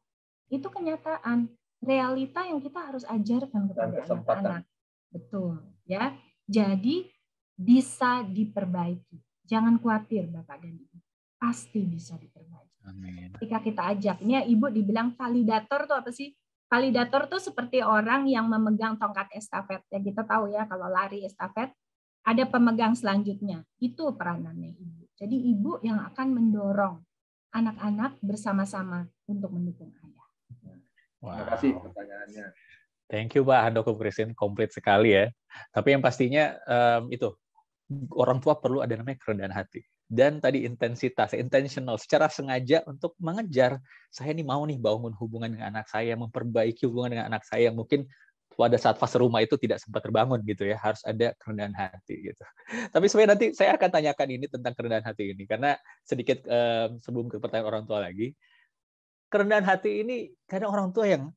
Itu kenyataan, realita yang kita harus ajarkan kepada anak-anak. Betul, ya. Jadi bisa diperbaiki. Jangan khawatir Bapak dan Ibu. Pasti bisa diperbaiki. Amin. Ketika kita ajak, ini Ibu dibilang validator tuh apa sih? Validator tuh seperti orang yang memegang tongkat estafet. Ya kita tahu ya kalau lari estafet ada pemegang selanjutnya. Itu peranannya Ibu. Jadi Ibu yang akan mendorong anak-anak bersama-sama untuk mendukung ayah. Wow. Terima kasih pertanyaannya. Thank you Pak Handoko Christine, komplit sekali ya. Tapi yang pastinya itu orang tua perlu ada namanya kerendahan hati. Dan tadi intensitas, intentional, secara sengaja untuk mengejar, saya nih mau nih bangun hubungan dengan anak saya, memperbaiki hubungan dengan anak saya yang mungkin pada saat fase rumah itu tidak sempat terbangun gitu ya, harus ada kerendahan hati gitu. Tapi sebenarnya nanti saya akan tanyakan ini tentang kerendahan hati ini, karena sedikit sebelum ke pertanyaan orang tua lagi, kerendahan hati ini kadang orang tua yang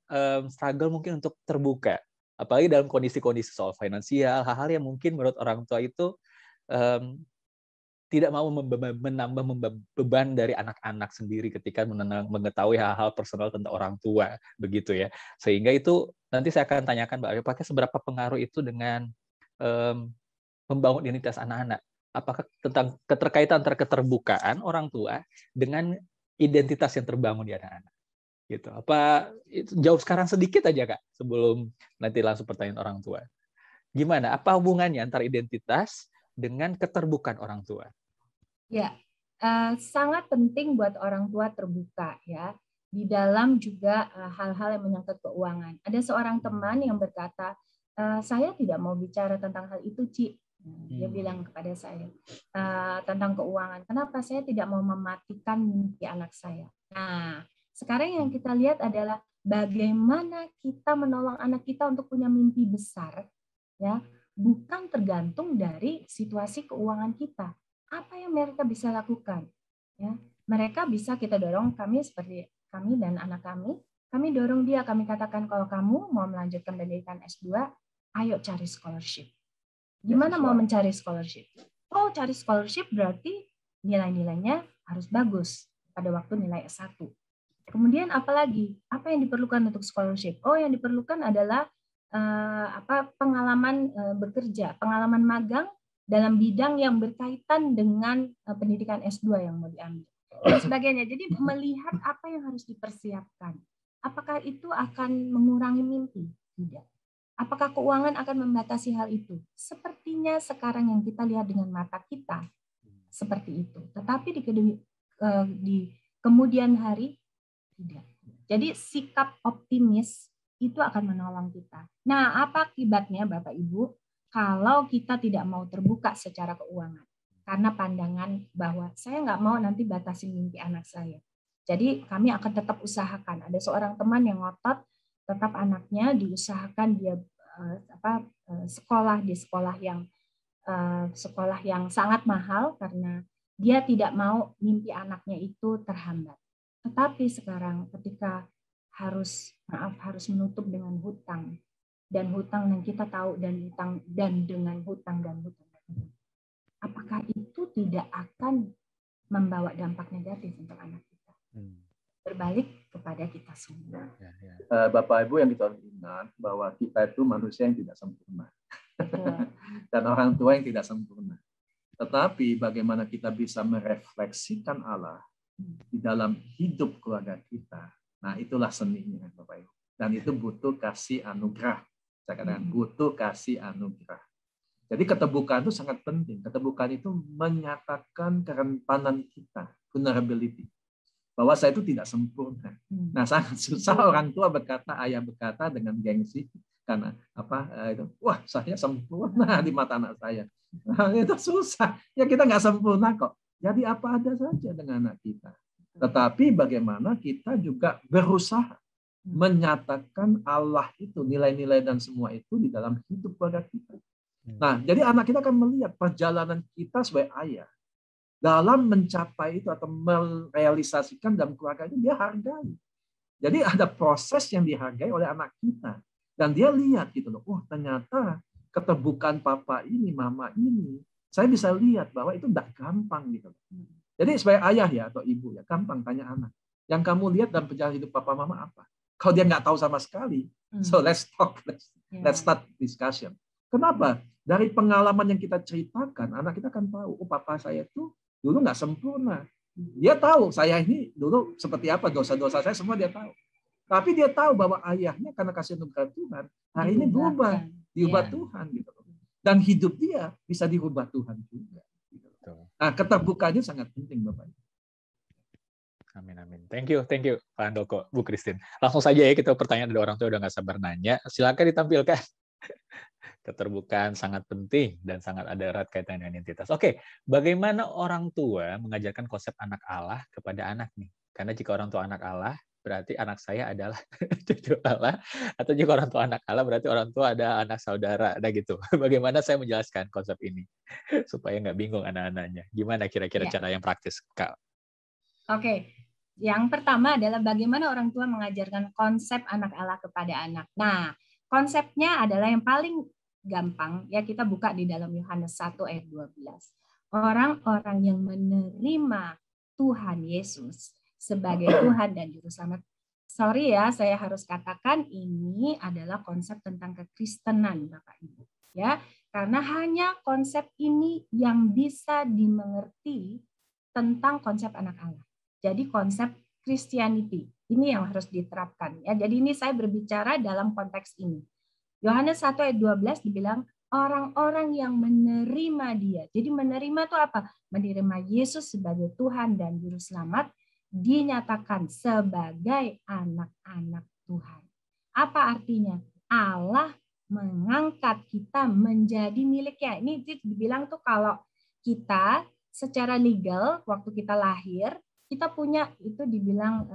struggle mungkin untuk terbuka, apalagi dalam kondisi-kondisi soal finansial, hal-hal yang mungkin menurut orang tua itu tidak mau menambah beban dari anak-anak sendiri ketika mengetahui hal-hal personal tentang orang tua, begitu ya. Sehingga itu nanti saya akan tanyakan Mbak Ayu, pakai seberapa pengaruh itu dengan membangun identitas anak-anak. Apakah tentang keterkaitan antara keterbukaan orang tua dengan identitas yang terbangun di anak-anak? Gitu. Apa jawab sekarang sedikit aja Kak, sebelum nanti langsung pertanyaan orang tua. Gimana? Apa hubungannya antara identitas dengan keterbukaan orang tua? Ya, sangat penting buat orang tua terbuka ya. Di dalam juga hal-hal yang menyangkut keuangan. Ada seorang teman yang berkata, saya tidak mau bicara tentang hal itu, Ci. Dia bilang kepada saya tentang keuangan. Kenapa saya tidak mau mematikan mimpi anak saya? Nah, sekarang yang kita lihat adalah bagaimana kita menolong anak kita untuk punya mimpi besar, ya, bukan tergantung dari situasi keuangan kita. Apa yang mereka bisa lakukan? Ya, mereka bisa kita dorong, kami seperti kami dan anak kami dorong dia, kami katakan kalau kamu mau melanjutkan pendidikan S2, ayo cari scholarship. Gimana mau mencari scholarship? Oh, cari scholarship berarti nilai-nilainya harus bagus pada waktu nilai S1. Kemudian apalagi? Apa yang diperlukan untuk scholarship? Oh, yang diperlukan adalah pengalaman bekerja, pengalaman magang dalam bidang yang berkaitan dengan pendidikan S2 yang mau diambil dan sebagainya. Jadi melihat apa yang harus dipersiapkan. Apakah itu akan mengurangi mimpi? Tidak. Apakah keuangan akan membatasi hal itu? Sepertinya sekarang yang kita lihat dengan mata kita seperti itu. Tetapi di kemudian hari tidak. Jadi sikap optimis itu akan menolong kita. Nah, apa akibatnya Bapak Ibu kalau kita tidak mau terbuka secara keuangan? Karena pandangan bahwa saya nggak mau nanti batasi mimpi anak saya. Jadi kami akan tetap usahakan. Ada seorang teman yang ngotot tetap anaknya diusahakan dia sekolah di sekolah yang sangat mahal karena dia tidak mau mimpi anaknya itu terhambat. Tetapi sekarang ketika harus menutup dengan hutang yang kita tahu dan dengan hutang. Apakah itu tidak akan membawa dampak negatif untuk anak kita? Berbalik kepada kita semua. Bapak Ibu yang kita ingat bahwa kita itu manusia yang tidak sempurna. Dan orang tua yang tidak sempurna. Tetapi bagaimana kita bisa merefleksikan Allah di dalam hidup keluarga kita. Nah, itulah seninya Bapak Ibu. Dan itu butuh kasih anugerah. Saya katakan butuh kasih anugerah. Jadi keterbukaan itu sangat penting. Keterbukaan itu menyatakan kerentanan kita, vulnerability. Bahwa saya itu tidak sempurna. Nah, sangat susah orang tua berkata, ayah berkata dengan gengsi karena wah, saya sempurna di mata anak saya. Nah, itu susah. Ya kita nggak sempurna kok. Jadi apa ada saja dengan anak kita. Tetapi bagaimana kita juga berusaha menyatakan Allah itu, nilai-nilai dan semua itu di dalam hidup keluarga kita. Nah, jadi anak kita akan melihat perjalanan kita sebagai ayah dalam mencapai itu atau merealisasikan dalam keluarga itu, dia hargai. Jadi ada proses yang dihargai oleh anak kita. Dan dia lihat gitu loh, oh ternyata keterbukaan papa ini, mama ini, saya bisa lihat bahwa itu tidak gampang gitu. Jadi sebagai ayah ya atau ibu ya, gampang tanya anak. Yang kamu lihat dalam perjalanan hidup papa mama apa? Kalau dia nggak tahu sama sekali, so let's talk, let's start discussion. Kenapa? Dari pengalaman yang kita ceritakan, anak kita akan tahu, oh papa saya tuh dulu nggak sempurna. Dia tahu saya ini dulu seperti apa, dosa-dosa saya semua dia tahu. Tapi dia tahu bahwa ayahnya karena kasih anugerah Tuhan, hari ini berubah, diubah Tuhan gitu. Dan hidup dia bisa diubah Tuhan juga. Nah, keterbukaannya sangat penting, Bapak. Amin, amin. Thank you Pak Handoko, Bu Christine. Langsung saja ya kita pertanyaan dari orang tua udah nggak sabar nanya. Silakan ditampilkan. Keterbukaan sangat penting dan sangat ada erat kaitan dengan identitas. Oke, bagaimana orang tua mengajarkan konsep anak Allah kepada anak nih? Karena jika orang tua anak Allah, berarti anak saya adalah cucu Allah, atau jika orang tua anak Allah, berarti orang tua ada anak saudara, ada gitu. Bagaimana saya menjelaskan konsep ini supaya nggak bingung anak-anaknya? Gimana kira-kira cara yang praktis, Kak? Oke, yang pertama adalah bagaimana orang tua mengajarkan konsep anak Allah kepada anak. Nah, konsepnya adalah yang paling gampang, ya kita buka di dalam Yohanes 1 ayat 12. Orang-orang yang menerima Tuhan Yesus sebagai Tuhan dan Juru Selamat. Sorry ya, saya harus katakan ini adalah konsep tentang kekristenan, Bapak Ibu. Ya, karena hanya konsep ini yang bisa dimengerti tentang konsep anak Allah. Jadi konsep Christianity ini yang harus diterapkan. Ya, jadi ini saya berbicara dalam konteks ini. Yohanes 1 ayat 12 dibilang orang-orang yang menerima Dia. Jadi menerima itu apa? Menerima Yesus sebagai Tuhan dan Juru Selamat, dinyatakan sebagai anak-anak Tuhan. Apa artinya? Allah mengangkat kita menjadi miliknya. Ini dibilang tuh kalau kita secara legal waktu kita lahir, kita punya itu dibilang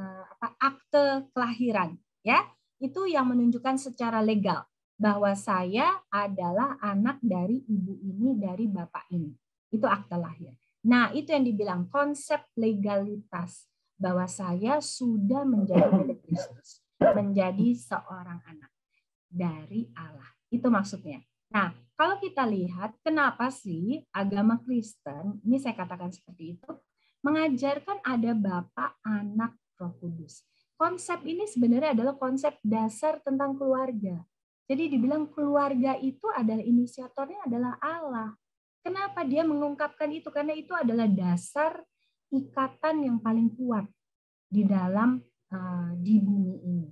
akte kelahiran, ya. Itu yang menunjukkan secara legal bahwa saya adalah anak dari ibu ini, dari bapak ini. Itu akte lahir. Nah, itu yang dibilang konsep legalitas, bahwa saya sudah menjadi milik Kristus, menjadi seorang anak dari Allah. Itu maksudnya. Nah, kalau kita lihat kenapa sih agama Kristen, ini saya katakan seperti itu, mengajarkan ada Bapa, Anak, Roh Kudus. Konsep ini sebenarnya adalah konsep dasar tentang keluarga. Jadi dibilang keluarga itu adalah inisiatornya adalah Allah. Kenapa dia mengungkapkan itu? Karena itu adalah dasar ikatan yang paling kuat di dalam di bumi ini.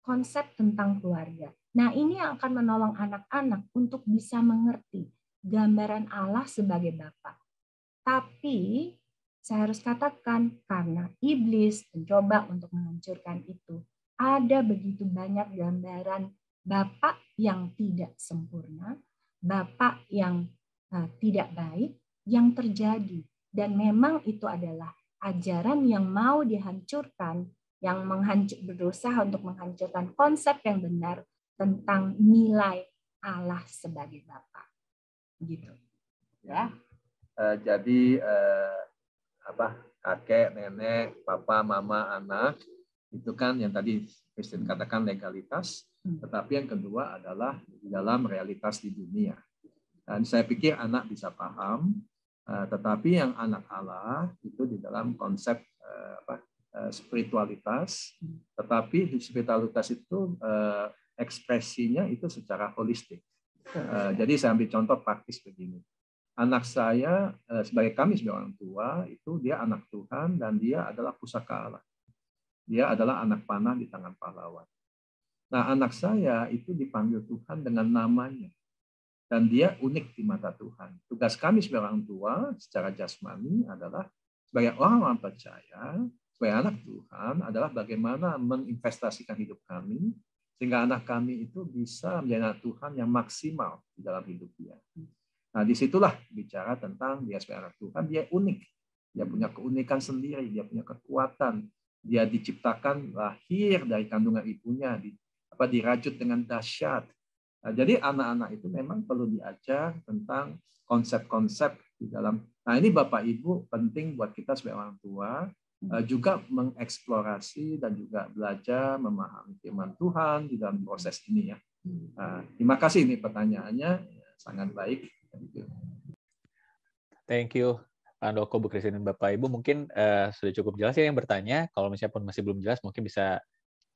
Konsep tentang keluarga. Nah, ini yang akan menolong anak-anak untuk bisa mengerti gambaran Allah sebagai Bapa. Tapi saya harus katakan karena iblis mencoba untuk menghancurkan itu, ada begitu banyak gambaran Bapa yang tidak sempurna, Bapa yang tidak baik yang terjadi. Dan memang itu adalah ajaran yang mau dihancurkan, yang berusaha untuk menghancurkan konsep yang benar tentang nilai Allah sebagai Bapa. Gitu. Ya. Jadi kakek, nenek, papa, mama, anak itu kan yang tadi Christine katakan legalitas, tetapi yang kedua adalah di dalam realitas di dunia. Dan saya pikir anak bisa paham, tetapi yang anak Allah itu di dalam konsep spiritualitas, tetapi di spiritualitas itu ekspresinya itu secara holistik. Jadi saya ambil contoh praktis begini. Anak saya sebagai kami sebagai orang tua itu dia anak Tuhan dan dia adalah pusaka Allah. Dia adalah anak panah di tangan pahlawan. Nah, anak saya itu dipanggil Tuhan dengan namanya. Dan dia unik di mata Tuhan. Tugas kami sebagai orang tua secara jasmani adalah sebagai orang-orang percaya, sebagai anak Tuhan adalah bagaimana menginvestasikan hidup kami sehingga anak kami itu bisa menjadi anak Tuhan yang maksimal di dalam hidup dia. Nah, disitulah bicara tentang dia sebagai anak Tuhan, dia unik. Dia punya keunikan sendiri, dia punya kekuatan. Dia diciptakan lahir dari kandungan ibunya, dirajut dengan dahsyat. Nah, jadi anak-anak itu memang perlu diajar tentang konsep-konsep di dalam. Nah, ini Bapak Ibu penting buat kita sebagai orang tua juga mengeksplorasi dan juga belajar memahami firman Tuhan di dalam proses ini ya. Terima kasih ini pertanyaannya sangat baik. Thank you, Pak Handoko, Bu Christine, dan Bapak Ibu. Mungkin sudah cukup jelas ya yang bertanya. Kalau misalnya pun masih belum jelas, mungkin bisa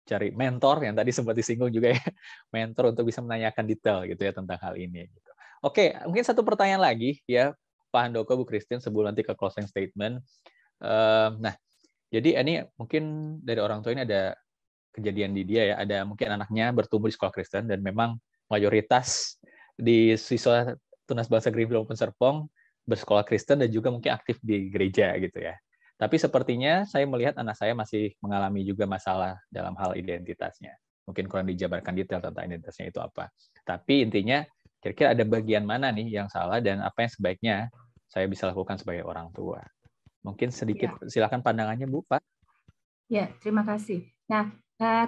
cari mentor yang tadi sempat disinggung juga ya, mentor untuk bisa menanyakan detail gitu ya tentang hal ini. Gitu. Oke, mungkin satu pertanyaan lagi ya, Pak Handoko, Bu Christine, sebelum nanti ke closing statement. Nah, jadi ini mungkin dari orang tua ini ada kejadian di dia ya, ada mungkin anaknya bertumbuh di sekolah Kristen dan memang mayoritas di siswa Tunas Bangsa Greenfield Open Serpong bersekolah Kristen dan juga mungkin aktif di gereja gitu ya. Tapi sepertinya saya melihat anak saya masih mengalami juga masalah dalam hal identitasnya. Mungkin kurang dijabarkan detail tentang identitasnya itu apa. Tapi intinya kira-kira ada bagian mana nih yang salah dan apa yang sebaiknya saya bisa lakukan sebagai orang tua. Mungkin sedikit silakan pandangannya Bu, Pak. Ya, terima kasih. Nah,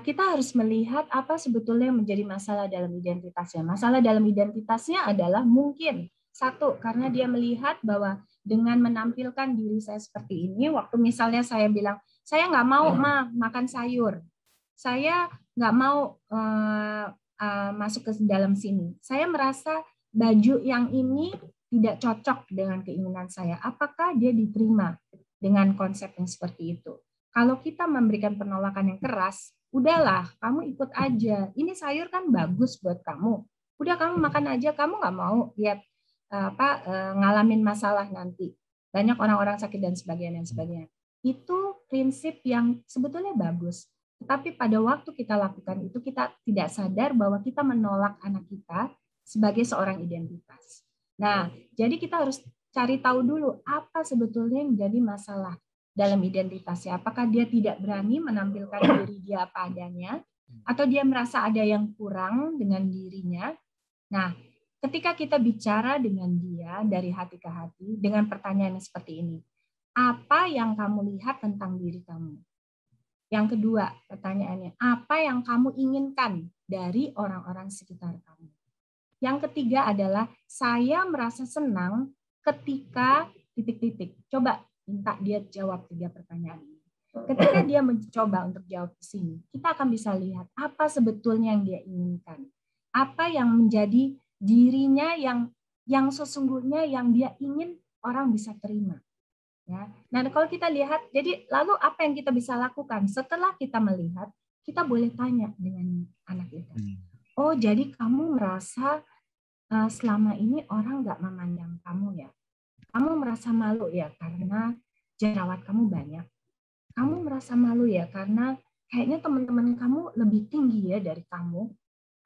kita harus melihat apa sebetulnya yang menjadi masalah dalam identitasnya. Masalah dalam identitasnya adalah mungkin satu, karena dia melihat bahwa dengan menampilkan diri saya seperti ini, waktu misalnya saya bilang, saya nggak mau makan sayur, saya nggak mau masuk ke dalam sini. Saya merasa baju yang ini tidak cocok dengan keinginan saya. Apakah dia diterima dengan konsep yang seperti itu? Kalau kita memberikan penolakan yang keras, udahlah, kamu ikut aja. Ini sayur kan bagus buat kamu. Udah kamu makan aja, kamu nggak mau lihat ngalamin masalah nanti. Banyak orang-orang sakit dan sebagainya. Itu prinsip yang sebetulnya bagus. Tetapi pada waktu kita lakukan itu, kita tidak sadar bahwa kita menolak anak kita sebagai seorang identitas. Nah, jadi kita harus cari tahu dulu apa sebetulnya yang menjadi masalah dalam identitasnya. Apakah dia tidak berani menampilkan diri dia apa adanya, atau dia merasa ada yang kurang dengan dirinya. Nah, ketika kita bicara dengan dia dari hati ke hati, dengan pertanyaan seperti ini, apa yang kamu lihat tentang diri kamu? Yang kedua, pertanyaannya, apa yang kamu inginkan dari orang-orang sekitar kamu? Yang ketiga adalah, saya merasa senang ketika titik-titik. Coba minta dia jawab 3 pertanyaan ini. Ketika dia mencoba untuk jawab di sini, kita akan bisa lihat apa sebetulnya yang dia inginkan. Apa yang menjadi dirinya yang sesungguhnya yang dia ingin orang bisa terima. Ya. Nah, kalau kita lihat, jadi lalu apa yang kita bisa lakukan? Setelah kita melihat, kita boleh tanya dengan anak kita. Oh, jadi kamu merasa selama ini orang nggak memandang kamu ya? Kamu merasa malu ya karena jerawat kamu banyak. Kamu merasa malu ya karena kayaknya teman-teman kamu lebih tinggi ya dari kamu.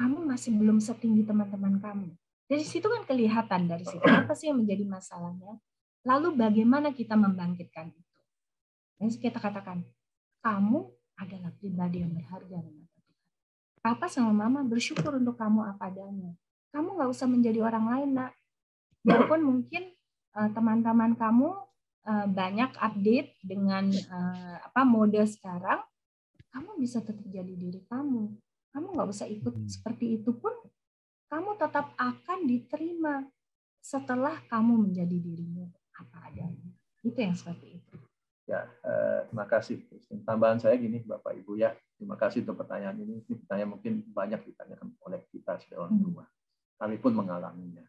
Kamu masih belum setinggi teman-teman kamu. Dari situ kan kelihatan dari situ apa sih yang menjadi masalahnya. Lalu bagaimana kita membangkitkan itu? Yang kita katakan, kamu adalah pribadi yang berharga di mata Tuhan. Papa sama Mama bersyukur untuk kamu apa adanya. Kamu nggak usah menjadi orang lain, nak. Biarpun mungkin teman-teman kamu banyak update dengan mode sekarang, kamu bisa tetap jadi diri kamu. Kamu nggak usah ikut seperti itu pun, kamu tetap akan diterima setelah kamu menjadi dirimu apa adanya. Itu yang seperti itu. Ya, terima kasih. Tambahan saya gini, Bapak Ibu ya, terima kasih untuk pertanyaan ini. Ini pertanyaan mungkin banyak ditanyakan oleh kita sebagai orang tua, kami pun mengalaminya.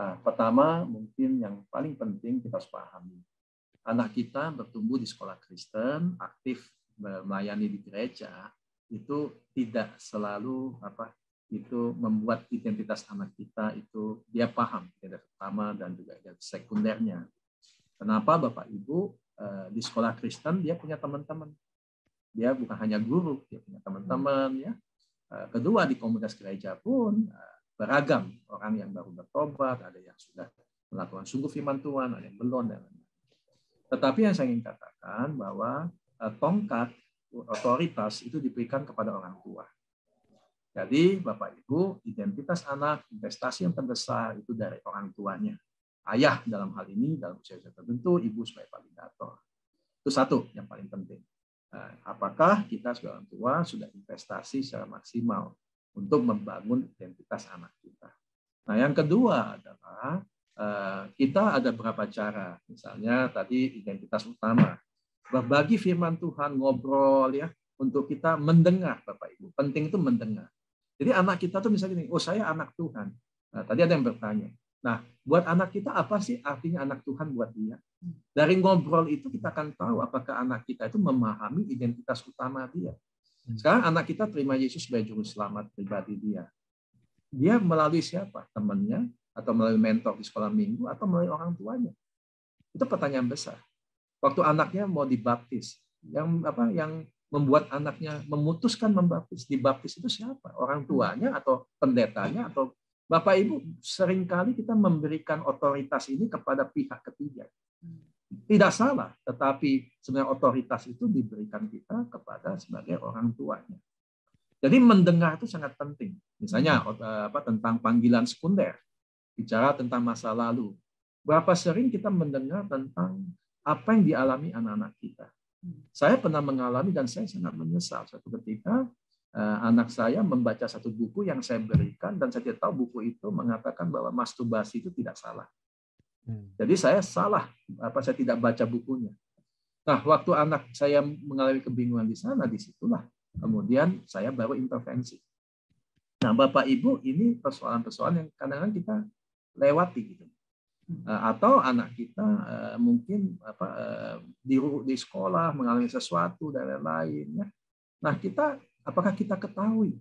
Nah, pertama mungkin yang paling penting kita harus pahami, anak kita bertumbuh di sekolah Kristen, aktif melayani di gereja, itu tidak selalu itu membuat identitas anak kita itu dia paham identitas utama dan juga identitas sekundernya. Kenapa Bapak Ibu di sekolah Kristen dia punya teman-teman, dia bukan hanya guru, dia punya teman-teman ya. Kedua di komunitas gereja pun beragam, orang yang baru bertobat, ada yang sudah melakukan sungguh firman Tuhan, ada yang belum dan lain-lain. Tetapi yang saya ingin katakan bahwa tongkat otoritas itu diberikan kepada orang tua. Jadi Bapak Ibu, identitas anak, investasi yang terbesar itu dari orang tuanya. Ayah dalam hal ini, dalam usia tertentu, ibu sebagai validator. Itu satu yang paling penting. Apakah kita sebagai orang tua sudah investasi secara maksimal untuk membangun identitas anak kita? Nah, yang kedua adalah kita ada beberapa cara. Misalnya tadi identitas utama, berbagi firman Tuhan, ngobrol ya, untuk kita mendengar Bapak Ibu. Penting itu mendengar. Jadi anak kita tuh misalnya gini, oh saya anak Tuhan. Nah, tadi ada yang bertanya. Nah, buat anak kita apa sih artinya anak Tuhan buat dia? Dari ngobrol itu kita akan tahu apakah anak kita itu memahami identitas utama dia. Sekarang anak kita terima Yesus sebagai juru selamat pribadi dia. Dia melalui siapa? Temannya, atau melalui mentor di sekolah minggu, atau melalui orang tuanya? Itu pertanyaan besar. Waktu anaknya mau dibaptis, yang membuat anaknya memutuskan membaptis, dibaptis itu siapa? Orang tuanya atau pendetanya atau Bapak Ibu? Seringkali kita memberikan otoritas ini kepada pihak ketiga. Tidak salah, tetapi sebenarnya otoritas itu diberikan kita kepada sebagai orang tuanya. Jadi mendengar itu sangat penting. Misalnya tentang panggilan sekunder, bicara tentang masa lalu. Berapa sering kita mendengar tentang apa yang dialami anak-anak kita. Saya pernah mengalami dan saya sangat menyesal suatu ketika anak saya membaca satu buku yang saya berikan dan saya tidak tahu buku itu mengatakan bahwa masturbasi itu tidak salah. Jadi saya salah, saya tidak baca bukunya. Nah, waktu anak saya mengalami kebingungan di sana, disitulah kemudian saya baru intervensi. Nah, Bapak Ibu, ini persoalan-persoalan yang kadang-kadang kita lewati gitu. Atau anak kita mungkin di sekolah mengalami sesuatu dan lain-lain. Nah, apakah kita ketahui?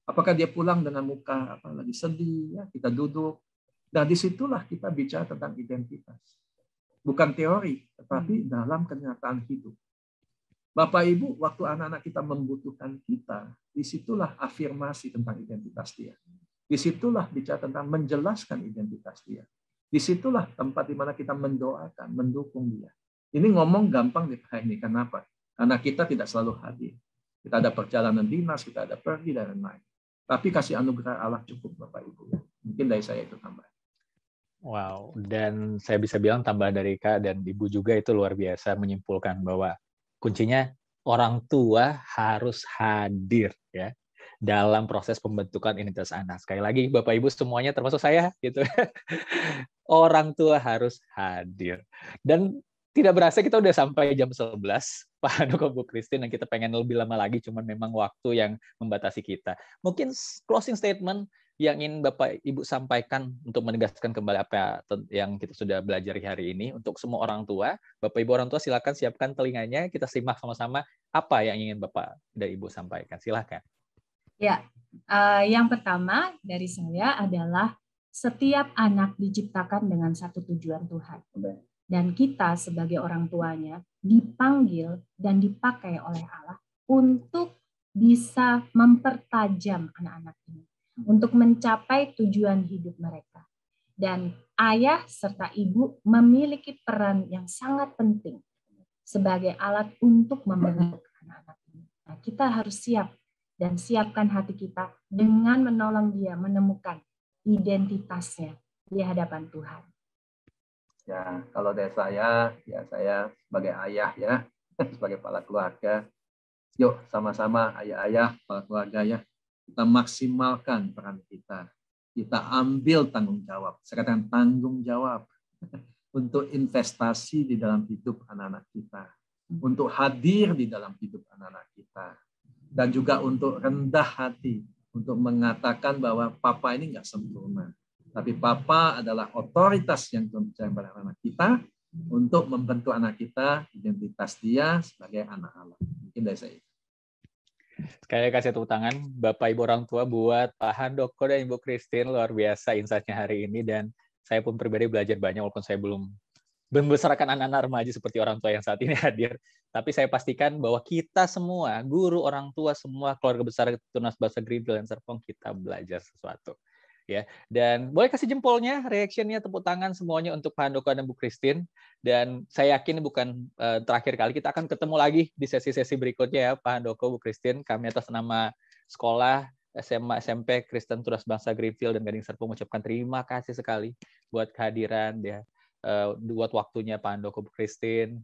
Apakah dia pulang dengan muka lagi sedih? Ya, kita duduk. Nah, disitulah kita bicara tentang identitas. Bukan teori, tetapi dalam kenyataan hidup. Bapak Ibu, waktu anak-anak kita membutuhkan kita, disitulah afirmasi tentang identitas dia. Disitulah bicara tentang menjelaskan identitas dia. Disitulah tempat di mana kita mendoakan, mendukung dia. Ini ngomong gampang nih Pak ini. Kenapa? Karena kita tidak selalu hadir. Kita ada perjalanan dinas, kita ada pergi dan lain-lain. Tapi kasih anugerah Allah cukup Bapak Ibu. Mungkin dari saya itu tambah. Wow, dan saya bisa bilang tambah dari Kak dan Ibu juga itu luar biasa menyimpulkan bahwa kuncinya orang tua harus hadir ya dalam proses pembentukan identitas anak. Sekali lagi Bapak Ibu semuanya termasuk saya gitu. Orang tua harus hadir. Dan tidak berasa kita udah sampai jam 11 Pak Handoko, Bu Christine, dan kita pengen lebih lama lagi, cuman memang waktu yang membatasi kita. Mungkin closing statement yang ingin Bapak Ibu sampaikan untuk menegaskan kembali apa yang kita sudah belajar hari ini untuk semua orang tua. Bapak Ibu orang tua silakan siapkan telinganya, kita simak sama-sama apa yang ingin Bapak dan Ibu sampaikan. Silakan. Ya, yang pertama dari saya adalah setiap anak diciptakan dengan satu tujuan Tuhan. Dan kita sebagai orang tuanya dipanggil dan dipakai oleh Allah untuk bisa mempertajam anak-anak ini, untuk mencapai tujuan hidup mereka. Dan ayah serta ibu memiliki peran yang sangat penting sebagai alat untuk membentuk anak-anak ini. Nah, kita harus siap dan siapkan hati kita dengan menolong dia menemukan identitasnya di hadapan Tuhan. Ya, kalau dari saya, ya saya sebagai ayah ya, sebagai kepala keluarga, yuk sama-sama ayah-ayah, kepala keluarga ya, kita maksimalkan peran kita. Kita ambil tanggung jawab. Saya katakan tanggung jawab untuk investasi di dalam hidup anak-anak kita. Untuk hadir di dalam hidup anak-anak kita. Dan juga untuk rendah hati. Untuk mengatakan bahwa papa ini nggak sempurna. Tapi papa adalah otoritas yang dipercaya pada anak kita untuk membentuk anak kita, identitas dia sebagai anak Allah. Mungkin dari saya. Sekali kasih tepuk tangan Bapak Ibu orang tua buat Pak Handoko dan Ibu Christine, luar biasa insight-nya hari ini, dan saya pun pribadi belajar banyak walaupun saya belum membesarkan anak-anak remaja seperti orang tua yang saat ini hadir. Tapi saya pastikan bahwa kita semua, guru, orang tua, semua keluarga besar Tunas Bahasa Greenfield dan Serpong, kita belajar sesuatu. Ya, dan boleh kasih jempolnya, reaction-nya, tepuk tangan semuanya untuk Pak Handoko dan Bu Christine. Dan saya yakin bukan terakhir kali, kita akan ketemu lagi di sesi-sesi berikutnya ya, Pak Handoko, Bu Christine. Kami atas nama sekolah SMA SMP Kristen Tunas Bangsa Greenfield dan Gading Serpong mengucapkan terima kasih sekali buat kehadiran ya, buat waktunya Pak Handoko, Bu Christine.